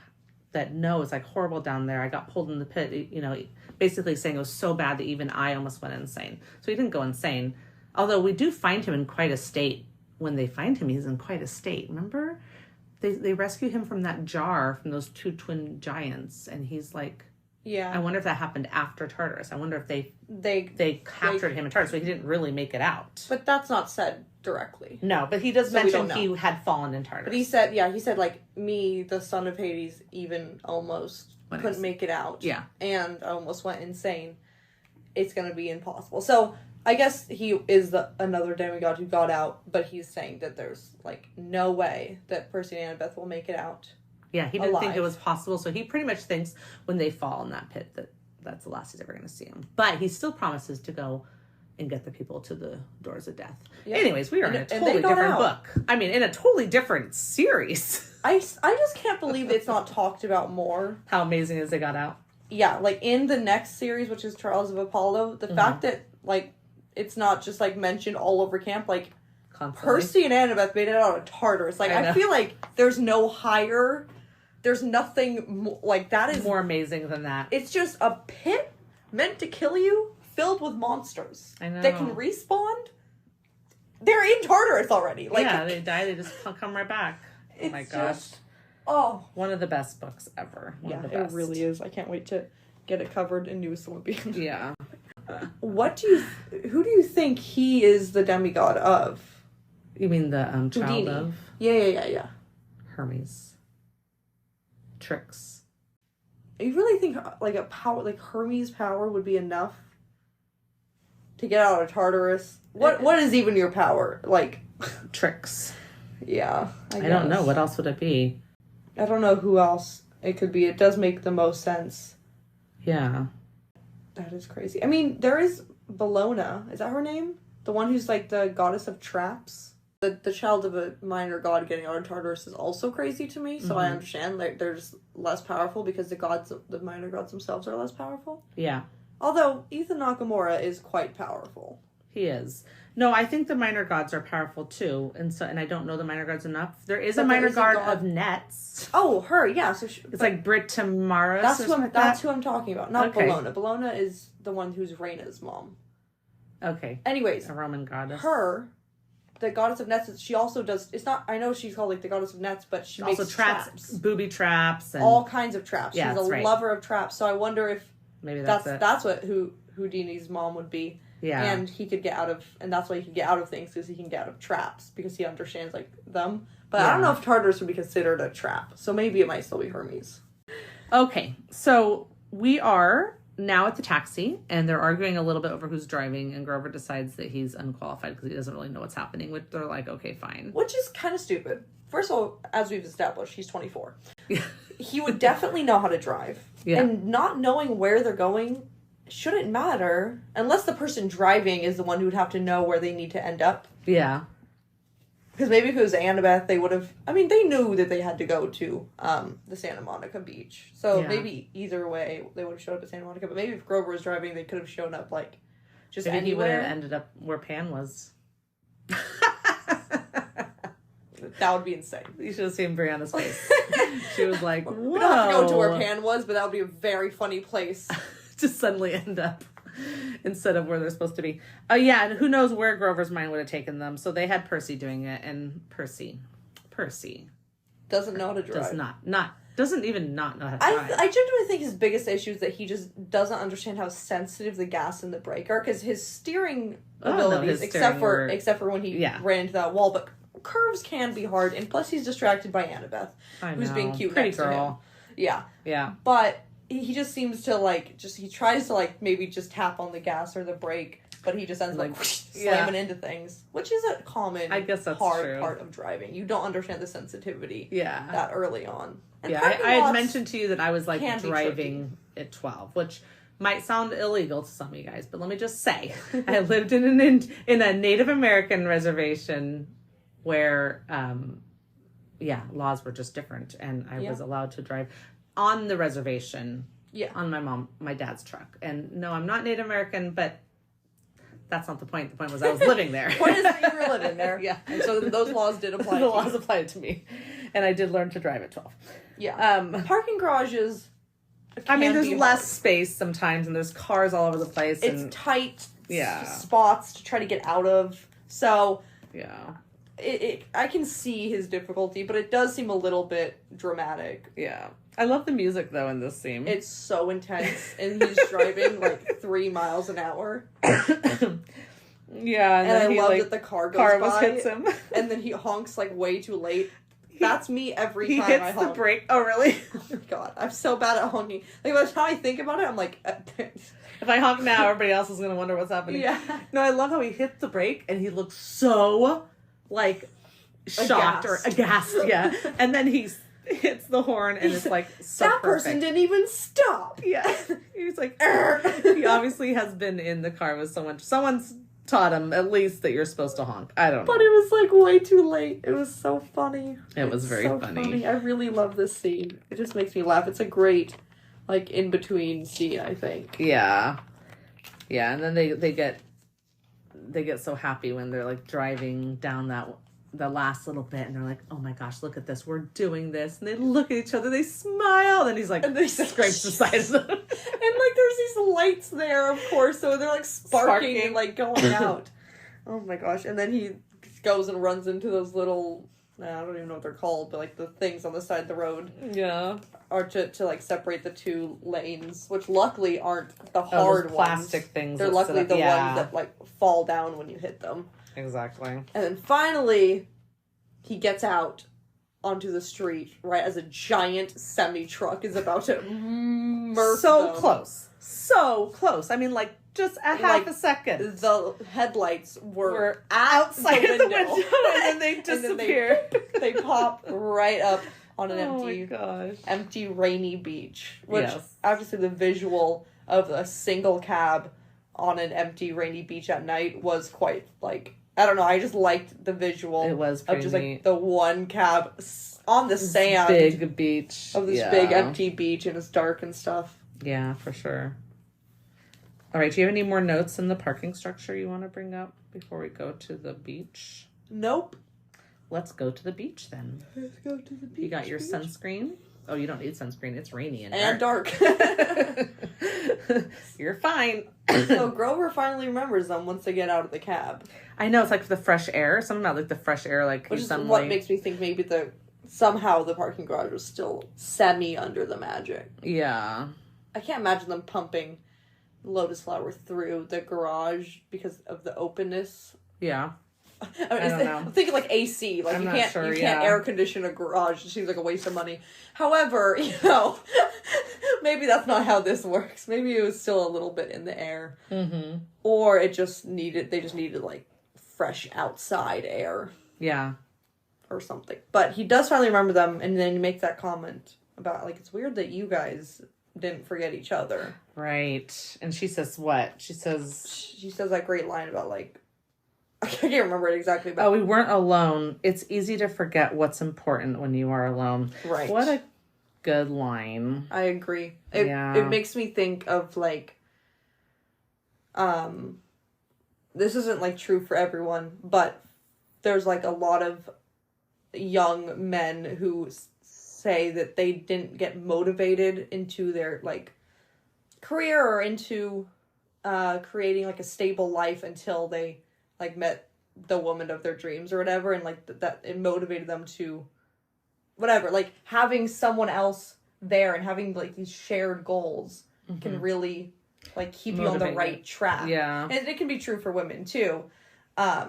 that no, it's like horrible down there. I got pulled in the pit, you know, basically saying it was so bad that even I almost went insane. So he didn't go insane. Although we do find him in quite a state. When they find him, he's in quite a state. Remember? They rescue him from that jar from those two twin giants. And he's like... Yeah. I wonder if that happened after Tartarus. I wonder if they captured him in Tartarus, so he didn't really make it out. But that's not said directly. No, but he does mention he had fallen in Tartarus. But he said, like, me, the son of Hades, even almost couldn't make it out. Yeah. And almost went insane. It's going to be impossible. So, I guess he is another demigod who got out, but he's saying that there's, like, no way that Percy and Annabeth will make it out. Yeah, he didn't think it was possible, so he pretty much thinks when they fall in that pit that that's the last he's ever going to see him. But he still promises to go and get the people to the doors of death. Yep. Anyways, we are in a totally different book. I mean, in a totally different series. I just can't believe it's not talked about more. How amazing is they got out. Yeah, like in the next series, which is Trials of Apollo, the fact that, like, it's not just, like, mentioned all over camp, like, constantly. Percy and Annabeth made it out of Tartarus. Like, I feel like there's no higher... There's nothing like that is more amazing than that. It's just a pit meant to kill you, filled with monsters that can respawn. They're in Tartarus already. Like, yeah, they die. They just come right back. Oh my gosh! One of the best books ever. One of the best. It really is. I can't wait to get it covered in Newest Olympian. Yeah. Who do you think he is the demigod of? You mean the child of? Yeah. Hermes. Tricks. You really think like a power, like Hermes' power would be enough to get out of Tartarus? What is even your power? Like tricks. Yeah. I don't know. What else would it be? I don't know who else it could be. It does make the most sense. Yeah. That is crazy. I mean, there is Bellona. Is that her name? The one who's like the goddess of traps? The child of a minor god getting out of Tartarus is also crazy to me, so I understand they're just less powerful because the minor gods themselves are less powerful. Yeah. Although Ethan Nakamura is quite powerful. He is. No, I think the minor gods are powerful too, and I don't know the minor gods enough. There is a minor god of nets. Oh, her, yeah. So it's like Britomara. That's who I'm talking about. Not Bellona. Bellona is the one who's Rhaena's mom. Okay. Anyways, a Roman goddess. Her. The goddess of nets, she also does... It's not... I know she's called, like, the goddess of nets, but she also makes traps. Booby traps. And all kinds of traps. Yeah, she's a lover of traps, so I wonder if... Maybe that's it. That's what Houdini's mom would be. Yeah. And he could get out of, and that's why he could get out of things, because he can get out of traps, because he understands, like, them. But I don't know if Tartarus would be considered a trap, so maybe it might still be Hermes. Okay, so we are now at the taxi, and they're arguing a little bit over who's driving, and Grover decides that he's unqualified because he doesn't really know what's happening, which they're like, okay, fine. Which is kind of stupid. First of all, as we've established, he's 24. He would definitely know how to drive. Yeah. And not knowing where they're going shouldn't matter, unless the person driving is the one who would have to know where they need to end up. Yeah. Because maybe if it was Annabeth, they would have... I mean, they knew that they had to go to the Santa Monica beach. So maybe either way, they would have showed up at Santa Monica. But maybe if Grover was driving, they could have shown up, like, just maybe anywhere. He would have ended up where Pan was. That would be insane. You should have seen Brianna's face. She was like, whoa. We don't have to go to where Pan was, but that would be a very funny place. To suddenly end up instead of where they're supposed to be. Oh, yeah, and who knows where Grover's mind would have taken them. So they had Percy doing it, and Percy doesn't know how to drive. Doesn't even not know how to drive. I genuinely think his biggest issue is that he just doesn't understand how sensitive the gas and the brake are, because his steering abilities, except for when he ran into that wall, but curves can be hard, and plus he's distracted by Annabeth, who's being cute Pretty next girl. to him. Yeah. But he just seems to, like, he tries to, like, maybe just tap on the gas or the brake, but he just ends up, like, slamming into things, which is a common, I guess that's hard true. part of driving. You don't understand the sensitivity that early on. And I had mentioned to you that I was, like, driving at 12, which might sound illegal to some of you guys, but let me just say, I lived in a Native American reservation where, laws were just different, and I was allowed to drive on the reservation on my dad's truck. And no, I'm not Native American, but that's not the point. The point was I was living there. The point is that you were living there. Yeah. And so those laws did apply The laws applied to me. And I did learn to drive at 12. Yeah. Parking garages there's less space sometimes, and there's cars all over the place. It's tight spots to try to get out of. So... Yeah. I can see his difficulty, but it does seem a little bit dramatic. Yeah. I love the music, though, in this scene. It's so intense, and he's driving, like, 3 miles an hour. Yeah, and I love that the car goes by, hits him. And then he honks, like, way too late. That's me every time I honk. He hits the brake. Oh, really? Oh, my God. I'm so bad at honking. Like, by the time I think about it, I'm like... If I honk now, everybody else is going to wonder what's happening. Yeah. No, I love how he hits the brake, and he looks so... like shocked or aghast, and then he hits the horn, and it's like so that perfect. Person didn't even stop. Yeah, he's like, he obviously has been in the car with someone. Someone's taught him at least that you're supposed to honk. I don't know, but it was like way too late. It was so funny. It was very funny. I really love this scene. It just makes me laugh. It's a great, like, in between scene, I think. Yeah, and then they get so happy when they're, like, driving down the last little bit, and they're like, oh my gosh, look at this, we're doing this. And they look at each other, they smile, and he's like, and they scrapes the side of them. And, like, there's these lights there, of course, so they're, like, sparking and, like, going out. Oh my gosh. And then he goes and runs into those little, I don't even know what they're called, but, like, the things on the side of the road. Yeah. Or to like, separate the 2 lanes, which luckily aren't the hard plastic ones. Things. They're luckily the ones that, like, fall down when you hit them. Exactly. And then finally, he gets out onto the street, right, as a giant semi-truck is about to murk them. So close. I mean, like, just a half a second. The headlights were outside the window. And then they disappear. They pop right up on an empty, rainy beach. Which, obviously, the visual of a single cab on an empty, rainy beach at night was quite, like, I don't know, I just liked the visual. It was pretty of just, neat. like, the one cab on the sand. Big beach. Of this big, empty beach, and it's dark and stuff. Yeah, for sure. All right, do you have any more notes in the parking structure you want to bring up before we go to the beach? Nope. Let's go to the beach, then. Let's go to the beach. You got your sunscreen? Oh, you don't need sunscreen. It's rainy and dark. You're fine. So Grover finally remembers them once they get out of the cab. I know, it's like the fresh air. Something about, like, the fresh air, like, which is what makes me think maybe somehow the parking garage was still semi under the magic. Yeah. I can't imagine them pumping lotus flower through the garage because of the openness. Yeah. I don't know. I'm thinking like AC. Like, you can't air condition a garage. It seems like a waste of money. However, maybe that's not how this works. Maybe it was still a little bit in the air. Mm-hmm. Or they just needed like fresh outside air. Yeah. Or something. But he does finally remember them, and then he makes that comment about, like, it's weird that you guys didn't forget each other. Right. And she says what? She says that great line about, like, I can't remember it exactly. But we weren't alone. It's easy to forget what's important when you are alone. Right. What a good line. I agree. It makes me think of, like, this isn't, like, true for everyone, but there's, like, a lot of young men who say that they didn't get motivated into their, like, career or into creating, like, a stable life until they, like, met the woman of their dreams or whatever, and, like, that it motivated them to whatever, like, having someone else there and having, like, these shared goals can really, like, keep you on the right track. Yeah. And it can be true for women too. I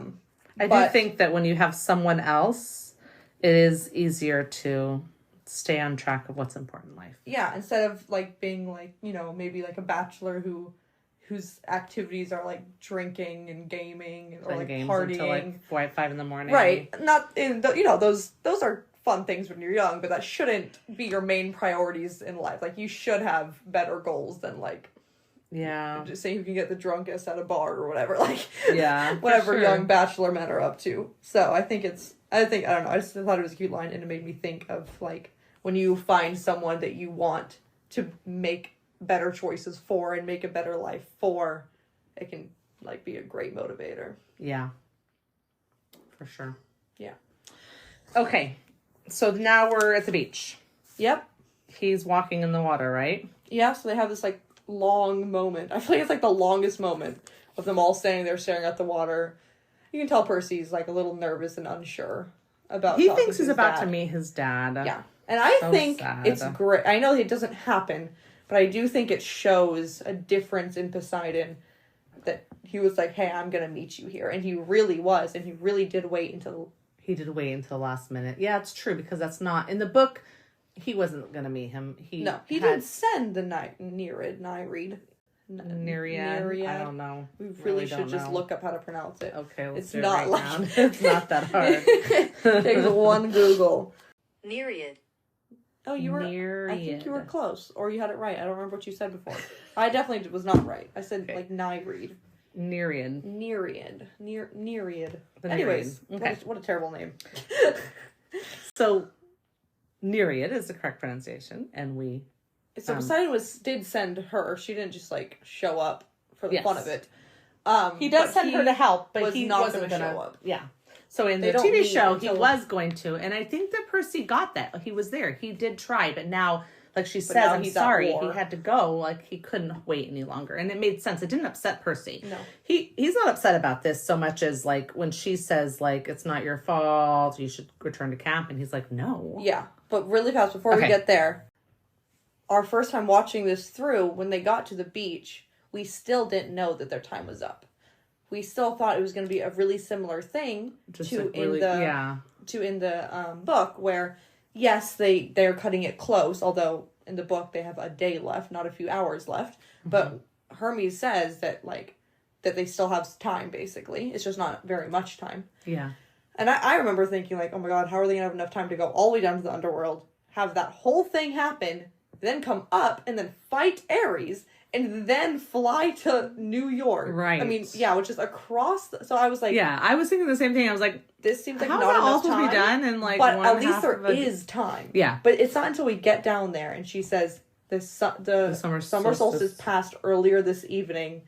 do think that when you have someone else, it is easier to stay on track of what's important in life. Yeah, instead of, like, being, like, maybe, like, a bachelor whose activities are, like, drinking and gaming or, like, partying until, like, 5 in the morning. Right. Not in the, those are fun things when you're young, but that shouldn't be your main priorities in life. Like, you should have better goals than, like, just saying you can get the drunkest at a bar or whatever. Like, whatever young bachelor men are up to. So I don't know. I just thought it was a cute line, and it made me think of, like, when you find someone that you want to make better choices for and make a better life for, it can, like, be a great motivator. Yeah. For sure. Yeah. Okay. So now we're at the beach. Yep. He's walking in the water, right? Yeah, so they have this, like, long moment. I feel like it's, like, the longest moment of them all standing there staring at the water. You can tell Percy's, like, a little nervous and unsure about He thinks he's about to meet his dad. Yeah. And I think it's great. I know it doesn't happen, but I do think it shows a difference in Poseidon that he was like, hey, I'm going to meet you here. And he really was. And he really did wait until... He did wait until the last minute. Yeah, it's true, because that's not... In the book, he wasn't going to meet him. He did send the Nereid. Nereid. I don't know. We really should just look up how to pronounce it. Okay, let's it's do not it right like now. It's not that hard. Takes one Google. Nereid. Oh, you were... Nereid. I think you were close. Or you had it right. I don't remember what you said before. I definitely was not right. I said, like, Nereid. Nereid. Nereid. The Anyways, Nereid. Okay. What a terrible name. So, Nereid is the correct pronunciation, and we... So Poseidon did send her. She didn't just, like, show up for the fun of it. He does send her to help, but he not wasn't going to show up. Yeah. So in the TV show, he was going to, and I think that Percy got that. He was there. He did try, but now, like she says, I'm sorry, he had to go. Like, he couldn't wait any longer, and it made sense. It didn't upset Percy. No, he's not upset about this so much as, like, when she says, like, it's not your fault, you should return to camp, and he's like, no. Yeah, but really fast before we get there, our first time watching this through, when they got to the beach, we still didn't know that their time was up. We still thought it was going to be a really similar thing in the book, where yes, they're cutting it close. Although in the book they have a day left, not a few hours left. Mm-hmm. But Hermes says that that they still have time. Basically, it's just not very much time. Yeah. And I remember thinking, like, oh my god, how are they going to have enough time to go all the way down to the underworld, have that whole thing happen, then come up and then fight Ares, and then fly to New York. Right. I mean, yeah, which is across. So I was like... Yeah, I was thinking the same thing. I was like... This seems like not enough time. Be done in, like, but at least there is time. Yeah. But it's not until we get down there, and she says, the summer solstice passed earlier this evening.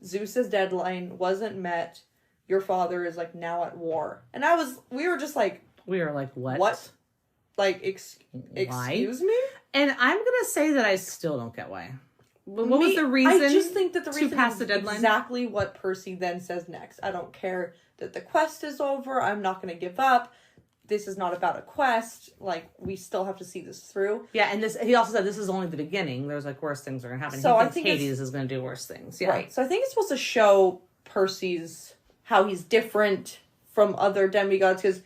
Zeus's deadline wasn't met. Your father is, like, now at war. And we were just like... We were like, what? What? Like, excuse me? And I'm going to say that I still don't get why. What was the reason? I just think that the reason pass is the deadline? Exactly what Percy then says next. I don't care that the quest is over. I'm not going to give up. this is not about a quest. Like, we still have to see this through. Yeah, and he also said this is only the beginning. There's, like, worse things are going to happen. So he thinks Hades is going to do worse things. Yeah. Right. So I think it's supposed to show Percy's, how he's different from other demigods,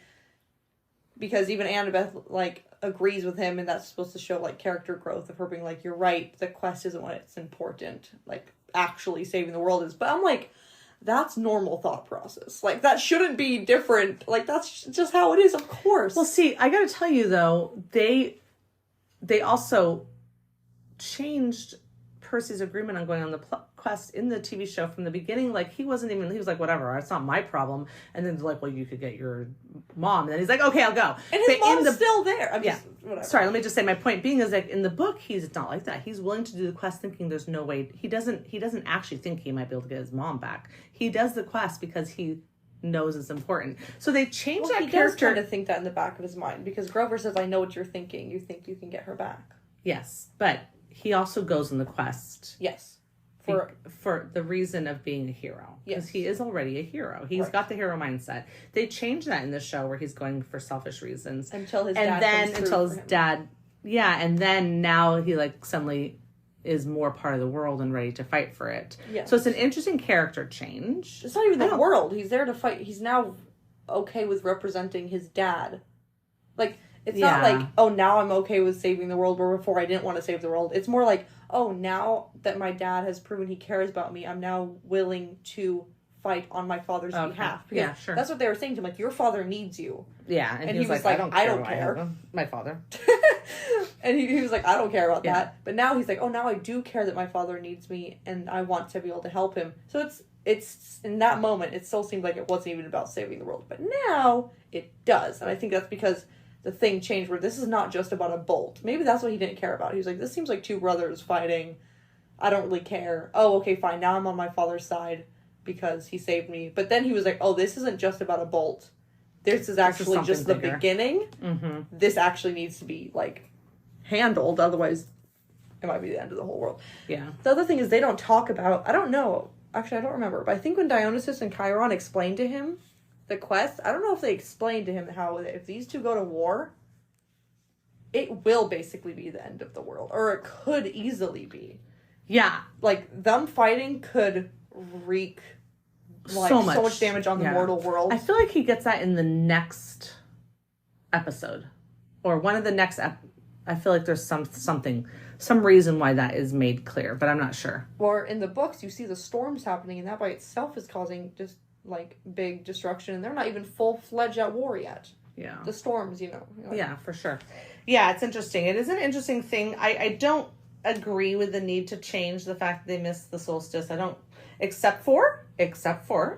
because even Annabeth, like, agrees with him, and that's supposed to show, like, character growth of her being like, you're right, the quest isn't what's important. Like, actually saving the world is. But I'm like, that's normal thought process. Like, that shouldn't be different. Like, that's just how it is, of course. Well, see, I gotta tell you, though, they also changed Percy's agreement on going on the quest in the TV show from the beginning. Like, he was like, whatever, it's not my problem. And then they're like, well, you could get your mom. And then he's like, okay, I'll go. And his mom's still there. I'm just, whatever. Sorry, let me just say, my point being is, like, in the book, he's not like that. He's willing to do the quest thinking there's no way. He doesn't actually think he might be able to get his mom back. He does the quest because he knows it's important. So they changed that character. He does kind of think that in the back of his mind, because Grover says, I know what you're thinking. You think you can get her back. Yes, but he also goes on the quest. Yes. For the reason of being a hero. Because he is already a hero. He's got the hero mindset. They changed that in the show where he's going for selfish reasons. Until his dad Yeah, and then now he, like, suddenly is more part of the world and ready to fight for it. Yes. So it's an interesting character change. It's not even the world. He's there to fight. He's now okay with representing his dad. Like, it's not like, oh, now I'm okay with saving the world, where before I didn't want to save the world. It's more like, oh, now that my dad has proven he cares about me, I'm now willing to fight on my father's behalf. Because yeah, sure. That's what they were saying to him. Like, your father needs you. Yeah, and he was like, I don't care. My father. And he was like, I don't care about that. But now he's like, oh, now I do care that my father needs me, and I want to be able to help him. So it's in that moment, it still seemed like it wasn't even about saving the world. But now it does. And I think that's because the thing changed, where this is not just about a bolt. Maybe that's what he didn't care about. He was like, this seems like two brothers fighting. I don't really care. Oh, okay, fine. Now I'm on my father's side because he saved me. But then he was like, oh, this isn't just about a bolt. This is actually just the beginning. Mm-hmm. This actually needs to be, like, handled. Otherwise, it might be the end of the whole world. Yeah. The other thing is, they don't talk about, I don't know. Actually, I don't remember. But I think when Dionysus and Chiron explained to him the quest, I don't know if they explained to him how if these two go to war, it will basically be the end of the world. Or it could easily be. Yeah. Like, them fighting could wreak, like, so much damage on the mortal world. I feel like he gets that in the next episode. Or one of the next I feel like there's some reason why that is made clear, but I'm not sure. Or in the books, you see the storms happening, and that by itself is causing just, like, big destruction, and they're not even full-fledged at war yet. Yeah. The storms, you know. Like, yeah, for sure. Yeah, it's interesting. It is an interesting thing. I don't agree with the need to change the fact that they missed the solstice. I don't, except for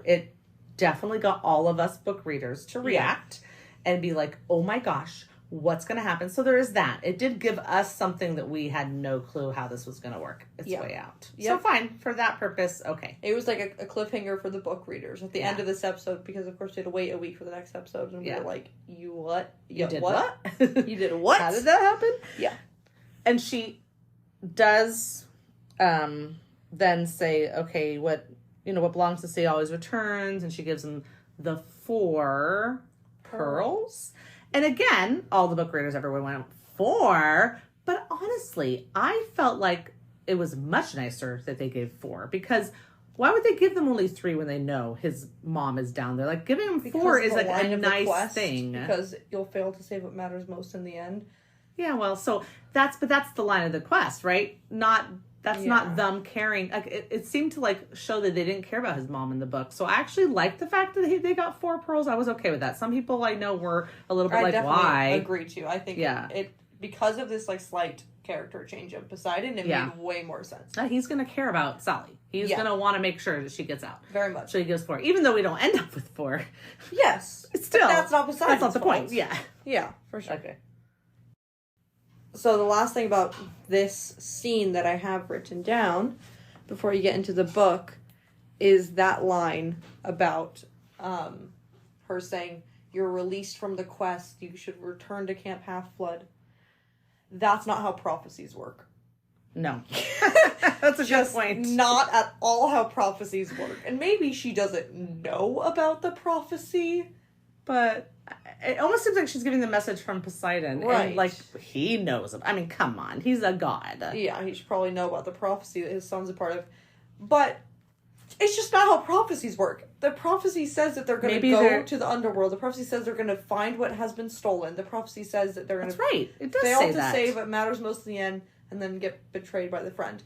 it definitely got all of us book readers to react and be like, oh my gosh, what's going to happen? So there is that. It did give us something that we had no clue how this was going to work its way out. So fine, for that purpose, okay. It was like a cliffhanger for the book readers at the end of this episode, because of course we had to wait a week for the next episode, and we were like, you what? You did what? You did what? How did that happen? Yeah. And she does then say, okay, what belongs to sea always returns, and she gives him the 4 pearls. And again, all the book readers everywhere went, 4? But honestly, I felt like it was much nicer that they gave 4, because why would they give them only 3 when they know his mom is down there? Like, giving him 4 is like a nice thing. Because you'll fail to save what matters most in the end. Yeah, well, so that's the line of the quest, right? Not them caring. Like, it seemed to, like, show that they didn't care about his mom in the book. So I actually liked the fact that they got 4 pearls. I was okay with that. Some people I know were a little bit like, why? I agree too. I think it because of this, like, slight character change of Poseidon, it made way more sense. He's going to care about Sally. He's going to want to make sure that she gets out. Very much. So he gives 4. Even though we don't end up with 4. Yes. Still. That's not Poseidon's That's not the point. Yeah. Yeah, for sure. Okay. So the last thing about this scene that I have written down before you get into the book is that line about her saying, you're released from the quest, you should return to Camp Half-Blood. That's not how prophecies work. No. That's a good point. Not at all how prophecies work. And maybe she doesn't know about the prophecy, but it almost seems like she's giving the message from Poseidon. Right. And, like, he knows. I mean, come on. He's a god. Yeah, he should probably know about the prophecy that his son's a part of. But it's just not how prophecies work. The prophecy says that they're going to go to the underworld. The prophecy says they're going to find what has been stolen. The prophecy says that they're going to... That's right. It does fail say to that. save what matters most in the end, and then get betrayed by the friend.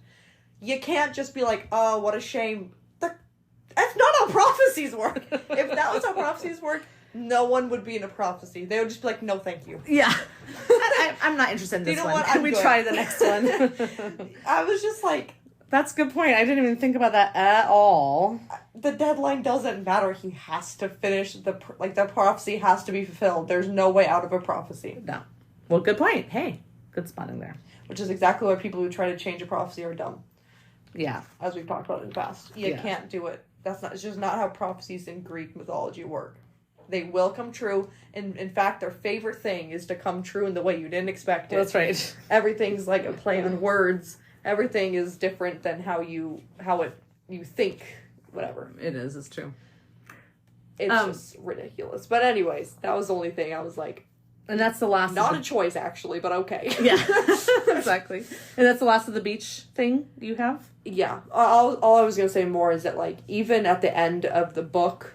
You can't just be like, oh, what a shame. That's not how prophecies work. If that was how prophecies work, no one would be in a prophecy. They would just be like, no, thank you. Yeah. I'm not interested in this one. What? Can we try the next one? I was just like... That's a good point. I didn't even think about that at all. The deadline doesn't matter. He has to finish the prophecy has to be fulfilled. There's no way out of a prophecy. No. Well, good point. Hey, good spotting there. Which is exactly why people who try to change a prophecy are dumb. Yeah. As we've talked about in the past. You can't do it. It's just not how prophecies in Greek mythology work. They will come true, and in fact, their favorite thing is to come true in the way you didn't expect it. That's right. Everything's like a play on words. Everything is different than how you think. Whatever. It is. It's true. It's just ridiculous. But anyways, that was the only thing I was like. And that's the last. Not a choice, actually, but okay. Yeah. Exactly. And that's the last of the beach thing you have. Yeah. All I was gonna say more is that, like, even at the end of the book.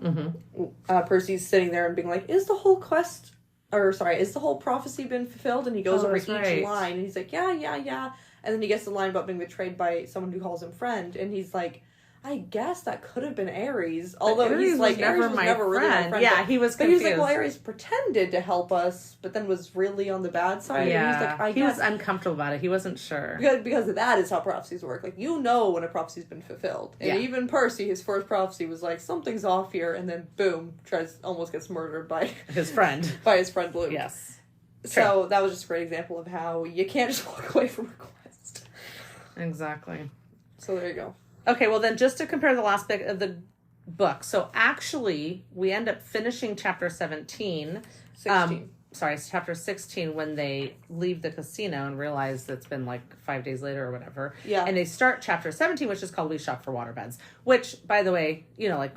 Mm-hmm. Percy's sitting there and being like, is the whole prophecy been fulfilled? And he goes over each line, and he's like, yeah. And then he gets the line about being betrayed by someone who calls him friend, and he's like, I guess that could have been Ares. Although Ares he's like, Ares was never really my friend. Yeah, he was confused. But he was like, well, Ares pretended to help us, but then was really on the bad side. Yeah, and he's like, he was uncomfortable about it. He wasn't sure. Because that is how prophecies work. Like, you know when a prophecy's been fulfilled. And even Percy, his first prophecy was like, something's off here, and then boom, almost gets murdered by his friend. By his friend Luke. Yes. So that was just a great example of how you can't just walk away from a quest. Exactly. So there you go. Okay, well then just to compare the last bit of the book. So actually, we end up finishing chapter 17. 16. Chapter 16 when they leave the casino and realize that it's been like 5 days later or whatever. Yeah. And they start chapter 17, which is called We Shop for Waterbeds. Which, by the way,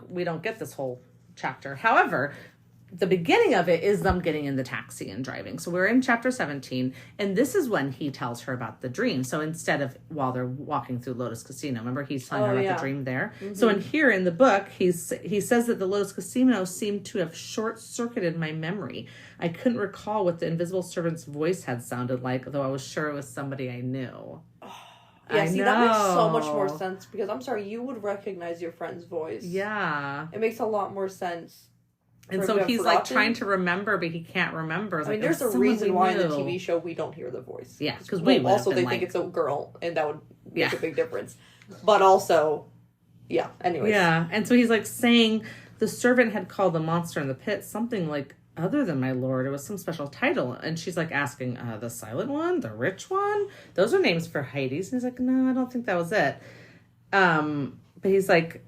we don't get this whole chapter. However, the beginning of it is them getting in the taxi and driving. So we're in chapter 17, and this is when he tells her about the dream. So instead of while they're walking through Lotus Casino, remember he's telling her about the dream there? Mm-hmm. So in the book, he says that the Lotus Casino seemed to have short-circuited my memory. I couldn't recall what the invisible servant's voice had sounded like, though I was sure it was somebody I knew. Yeah, that makes so much more sense, because I'm sorry, you would recognize your friend's voice. Yeah. It makes a lot more sense. And so he's like trying to remember, but he can't remember. There's a reason why in the TV show we don't hear the voice. Yeah, because they think it's a girl, and that would make a big difference. But also, anyways. Yeah, and so he's like saying the servant had called the monster in the pit something like other than my lord. It was some special title. And she's like asking, the silent one, the rich one? Those are names for Hades. And he's like, no, I don't think that was it. But he's like,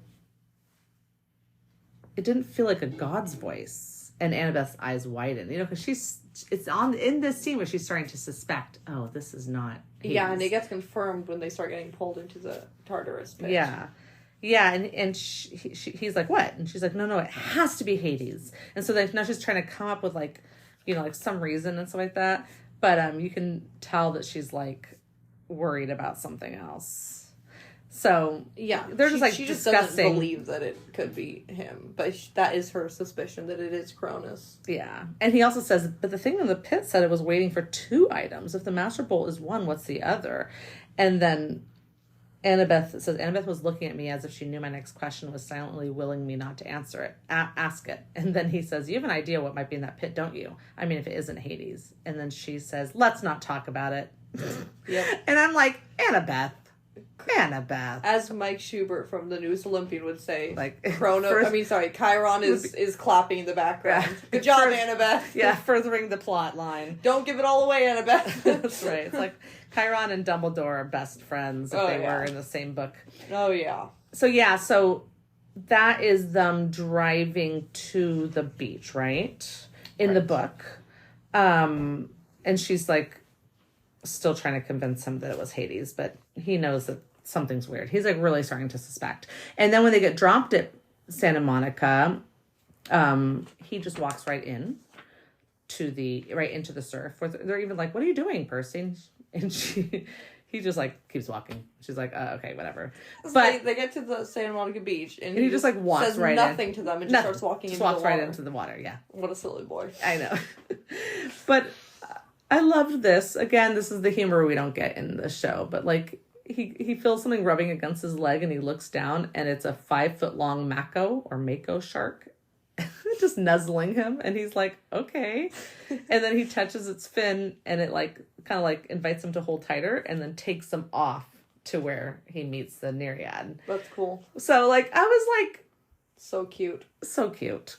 it didn't feel like a god's voice. And Annabeth's eyes widen, because it's in this scene where she's starting to suspect, oh, this is not Hades. Yeah, and it gets confirmed when they start getting pulled into the Tartarus pit. Yeah. Yeah, and he's like, what? And she's like, no, it has to be Hades. And so now she's trying to come up with like some reason and stuff like that. But you can tell that she's like worried about something else. So they're just like she discussing. Just doesn't believe that it could be him, but that is her suspicion that it is Cronus. Yeah, and he also says, but the thing in the pit said it was waiting for 2 items. If the master bolt is one, what's the other? And then Annabeth says, Annabeth was looking at me as if she knew my next question, was silently willing me not to answer it, ask it. And then he says, you have an idea what might be in that pit, don't you? I mean, if it isn't Hades. And then she says, let's not talk about it. Yep. And I'm like, Annabeth. As Mike Schubert from The Newest Olympian would say, like Chiron is clapping in the background. Yeah. Good job, Annabeth. Yeah, furthering the plot line. Don't give it all away, Annabeth. That's right. It's like Chiron and Dumbledore are best friends if they were in the same book. Oh, yeah. So that is them driving to the beach, right? In the book. And she's like still trying to convince him that it was Hades, but he knows that something's weird. He's like really starting to suspect. And then when they get dropped at Santa Monica, he just walks right in into the surf. They're even like, "What are you doing, Percy?" And he just like keeps walking. She's like, "Okay, whatever." But they get to the Santa Monica beach, and he just like walks says right nothing in. to them and just starts walking into the water. Right into the water. Yeah. What a silly boy. I know. But I loved this. Again, this is the humor we don't get in the show. But like he feels something rubbing against his leg, and he looks down, and it's a 5-foot-long mako shark. Just nuzzling him, and he's like, okay. And then he touches its fin, and it like kind of like invites him to hold tighter, and then takes him off to where he meets the Nereid. That's cool. So like I was like, so cute.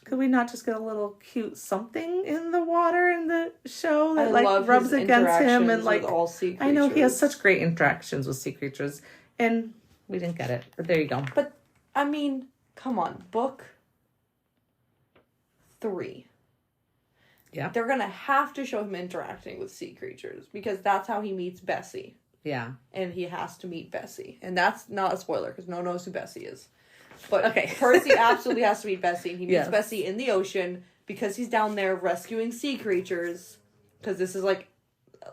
Could we not just get a little cute something in the water in the show that like love rubs against him and like all sea creatures. I know he has such great interactions with sea creatures, and we didn't get it, but there you go. But I mean, come on, book 3. Yeah. They're going to have to show him interacting with sea creatures because that's how he meets Bessie. Yeah. And he has to meet Bessie. And that's not a spoiler because no one knows who Bessie is. But okay. Percy absolutely has to meet Bessie. And he meets Bessie in the ocean because he's down there rescuing sea creatures. Because this is like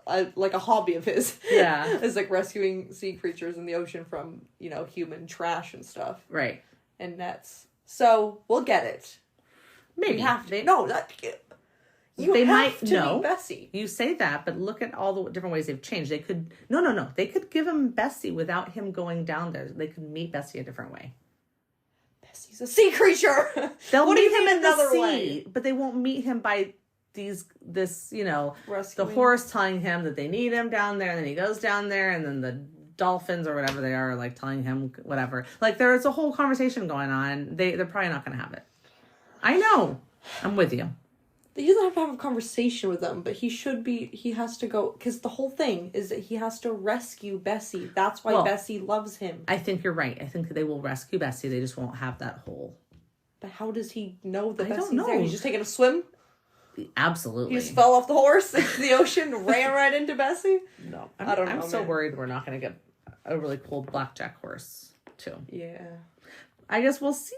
a hobby of his. Yeah. Is like rescuing sea creatures in the ocean from, human trash and stuff. Right. And nets. So we'll get it. Maybe. We have to. No, they might meet Bessie. You say that, but look at all the different ways they've changed. They could no. They could give him Bessie without him going down there. They could meet Bessie a different way. Bessie's a sea creature. They'll meet him in the sea, but they won't meet him by the horse telling him that they need him down there, and then he goes down there, and then the dolphins or whatever they are like telling him whatever. Like there's a whole conversation going on. They're probably not going to have it. I know. I'm with you. He doesn't have to have a conversation with them, but he has to go, because the whole thing is that he has to rescue Bessie. That's why Bessie loves him. I think you're right. I think they will rescue Bessie. They just won't have that whole... But how does he know that Bessie's don't know. there? He's just taking a swim? Absolutely. He just fell off the horse into the ocean, ran right into Bessie? No. I don't know, I'm so worried we're not going to get a really cool blackjack horse, too. Yeah. I guess we'll see.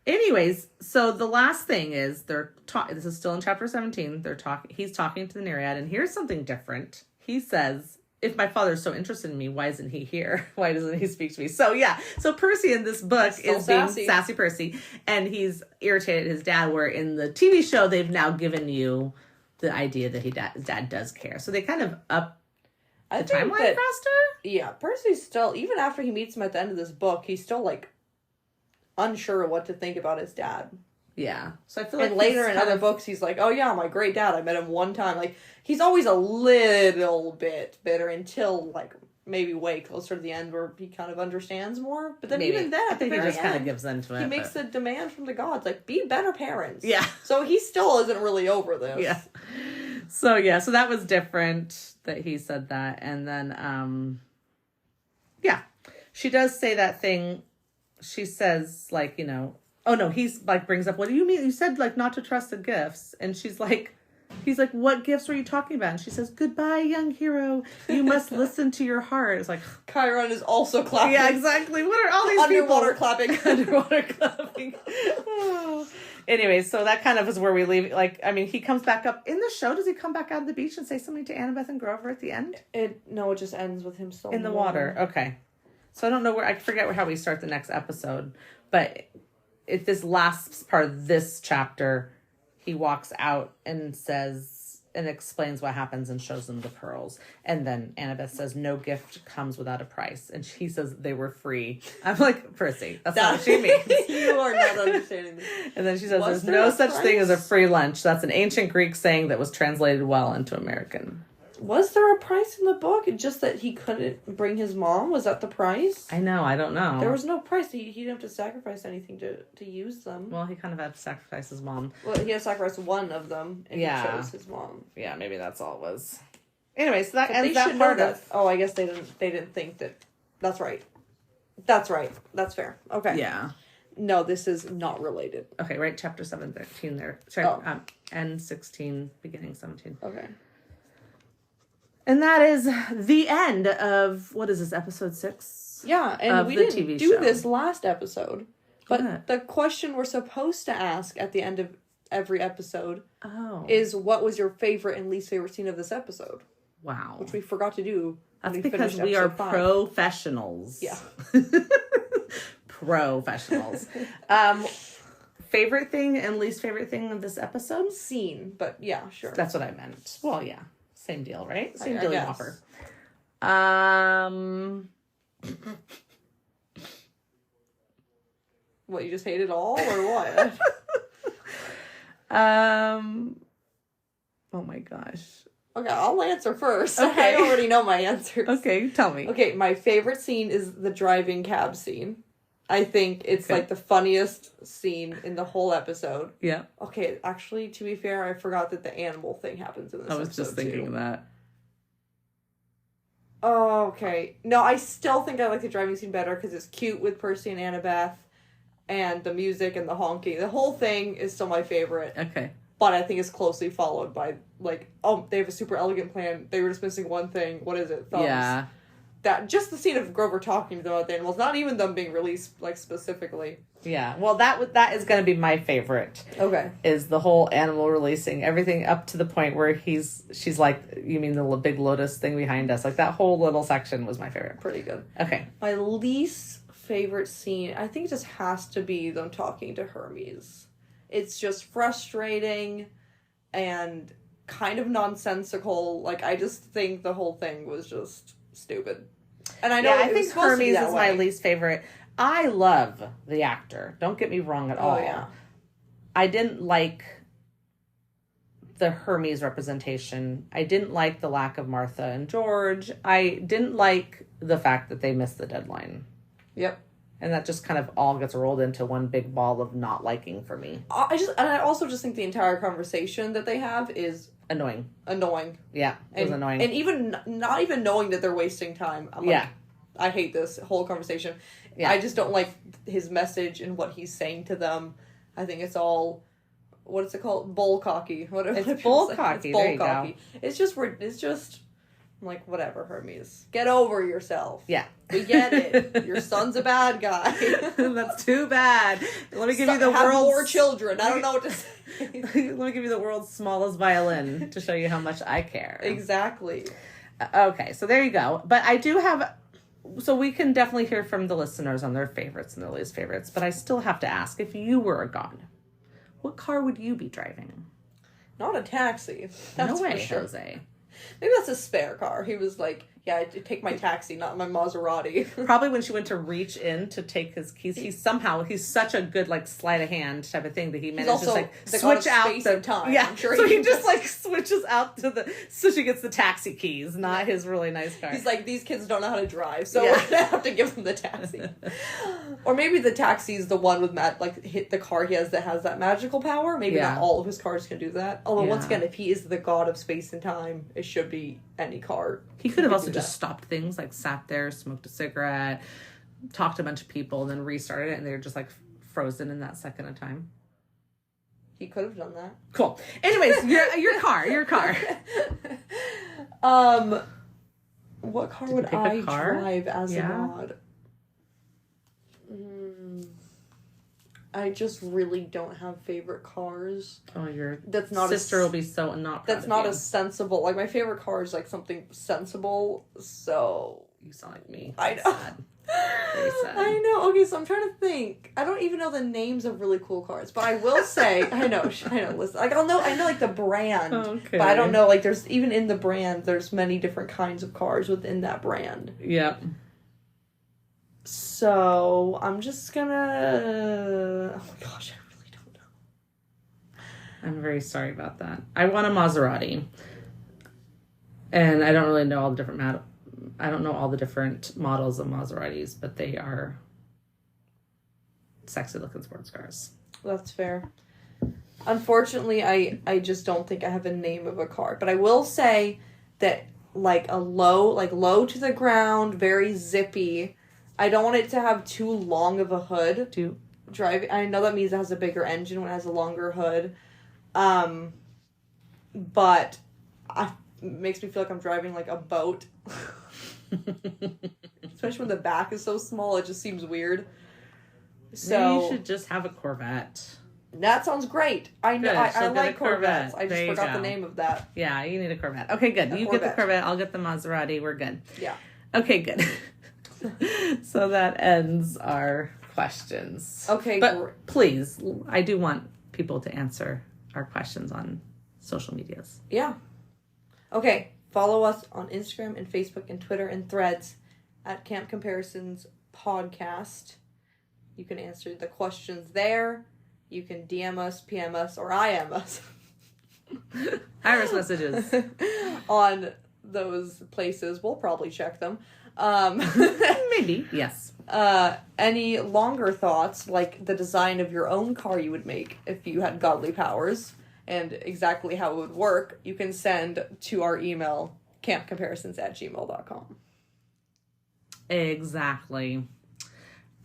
Anyways, so the last thing is this is still in chapter 17. He's talking to the Nereid, and here's something different. He says, if my father's so interested in me, why isn't he here? Why doesn't he speak to me? So yeah, so Percy in this book is being sassy Percy, and he's irritated his dad, where in the TV show, they've now given you the idea that his dad does care. So they kind of up the timeline faster? Yeah, Percy's still, even after he meets him at the end of this book, he's still like unsure what to think about his dad. Yeah. So I feel like later in other books he's like, oh yeah, my great dad, I met him one time. Like he's always a little bit bitter until like maybe way closer to the end where he kind of understands more. But then even then, at the very end, kind of gives into it. He makes the demand from the gods, like, be better parents. Yeah. So he still isn't really over this. Yeah. So that was different that he said that. And then she does say that thing. She says, like, oh no, he's like brings up, what do you mean? You said like not to trust the gifts. And he's like, what gifts were you talking about? And she says, goodbye, young hero. You must listen to your heart. It's like, Chiron is also clapping. Yeah, exactly. What are all these underwater people? Underwater clapping. Oh. Anyway, so that kind of is where we leave. Like, I mean, he comes back up in the show. Does he come back out of the beach and say something to Annabeth and Grover at the end? It just ends with him still in the water. Okay. So I don't know I forget how we start the next episode, but if this last part of this chapter, he walks out and says and explains what happens and shows them the pearls. And then Annabeth says, no gift comes without a price. And he says they were free. I'm like, Percy, that's not what she means. You are not understanding this. And then she says, there's no such thing as a free lunch. That's an ancient Greek saying that was translated well into American. Was there a price in the book? Just that he couldn't bring his mom? Was that the price? I know. I don't know. There was no price. He didn't have to sacrifice anything to use them. Well, he kind of had to sacrifice his mom. Well, he had to sacrifice one of them, and he chose his mom. Yeah, maybe that's all it was. Anyway, so that but ends that part of... Oh, I guess they didn't think that... That's right. That's right. That's fair. Okay. Yeah. No, this is not related. Okay, right, chapter 17 there. Sorry, end 16, beginning 17. Okay. And that is the end of, what is this, episode 6? Yeah, and we didn't do this last episode. But the question we're supposed to ask at the end of every episode. Oh. Is what was your favorite and least favorite scene of this episode? Wow. Which we forgot to do. That's because we are professionals. Yeah. Professionals. Favorite thing and least favorite thing of this episode? Scene, but yeah, sure. That's what I meant. Well, yeah. Same deal, right? Same deal, offer. What, you just hate it all, or what? Oh my gosh. Okay, I'll answer first. Okay. I already know my answers. Okay, tell me. Okay, my favorite scene is the driving cab scene. I think it's like the funniest scene in the whole episode. Yeah. Okay, actually, to be fair, I forgot that the animal thing happens in this episode. I was just thinking of that. Oh, okay. No, I still think I like the driving scene better because it's cute with Percy and Annabeth and the music and the honking. The whole thing is still my favorite. Okay. But I think it's closely followed by, like, oh, they have a super elegant plan. They were just missing one thing. What is it? Thumbs. Yeah. That, just the scene of Grover talking to them about the animals, not even them being released, like, specifically. Yeah. Well, that is going to be my favorite. Okay. Is the whole animal releasing everything up to the point where she's like, you mean the big lotus thing behind us? Like, that whole little section was my favorite. Pretty good. Okay. My least favorite scene, I think it just has to be them talking to Hermes. It's just frustrating and kind of nonsensical. Like, I just think the whole thing was just stupid. And I know I think Hermes is my least favorite. I love the actor. Don't get me wrong at all. Oh, yeah. I didn't like the Hermes representation. I didn't like the lack of Martha and George. I didn't like the fact that they missed the deadline. Yep. And that just kind of all gets rolled into one big ball of not liking for me. I also just think the entire conversation that they have is annoying. Yeah, it was annoying. And even not even knowing that they're wasting time. I'm like, I hate this whole conversation. Yeah. I just don't like his message and what he's saying to them. I think it's all, what is it called? Bull-cocky. It's bull-cocky. It's bull-cocky. It's just, I'm like, whatever, Hermes. Get over yourself. Yeah. We get it. Your son's a bad guy. That's too bad. Let me give you the have world's... more children. I don't know what to say. Let me give you the world's smallest violin to show you how much I care. Exactly. Okay, so there you go. But I do have... So we can definitely hear from the listeners on their favorites and their least favorites. But I still have to ask, if you were a god, what car would you be driving? Not a taxi. That's no way, for sure. Jose. Maybe that's a spare car. He was like, yeah, I take my taxi, not my Maserati. Probably when she went to reach in to take his keys, he's such a good, like, sleight of hand type of thing that he managed to just, like, switch out the time. Yeah, I'm sure so he just, like, switches out so she gets the taxi keys, not his really nice car. He's like, these kids don't know how to drive, so we're gonna have to give them the taxi. Or maybe the taxi is the one with hit the car he has that has that magical power. Maybe not all of his cars can do that. Although, once again, if he is the god of space and time, it should be any car. He could have also just stopped things, like sat there, smoked a cigarette, talked to a bunch of people, and then restarted it, and they were just like frozen in that second of time. He could have done that. Cool. Anyways, your car. What car would I drive as a god? I just really don't have favorite cars. Oh, your sister will be so not proud That's not a sensible... Like, my favorite car is, like, something sensible, so... You sound like me. I know. Sad. Very sad. I know. Okay, so I'm trying to think. I don't even know the names of really cool cars, but I will say... I know. Listen, like, I know, like, the brand. Okay. But I don't know, like, there's... Even in the brand, there's many different kinds of cars within that brand. Yep. So, I'm just gonna... Oh my gosh, I really don't know. I'm very sorry about that. I want a Maserati. And I don't really know all the different I don't know all the different models of Maseratis, but they are sexy looking sports cars. That's fair. Unfortunately, I just don't think I have a name of a car. But I will say that, like, low to the ground, very zippy... I don't want it to have too long of a hood to drive. I know that means it has a bigger engine when it has a longer hood. But it makes me feel like I'm driving like a boat. Especially when the back is so small, it just seems weird. So maybe you should just have a Corvette. That sounds great. I know. I like Corvettes. I just forgot the name of that. Yeah, you need a Corvette. Okay, good. You get the Corvette. I'll get the Maserati. We're good. Yeah. Okay, good. So that ends our questions. Okay, but please, I do want people to answer our questions on social medias. Yeah. Okay, follow us on Instagram and Facebook and Twitter and Threads at Camp Comparisons Podcast. You can answer the questions there. You can DM us, PM us, or IM us. Iris messages. On those places. We'll probably check them. Maybe, yes. Any longer thoughts, like the design of your own car you would make if you had godly powers, and exactly how it would work, you can send to our email, campcomparisons@gmail.com. Exactly.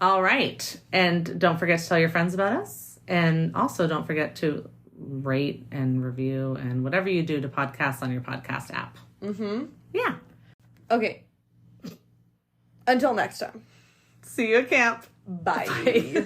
All right. And don't forget to tell your friends about us. And also don't forget to rate and review and whatever you do to podcast on your podcast app. Mm-hmm. Yeah. Okay. Until next time. See you at camp. Bye. Bye.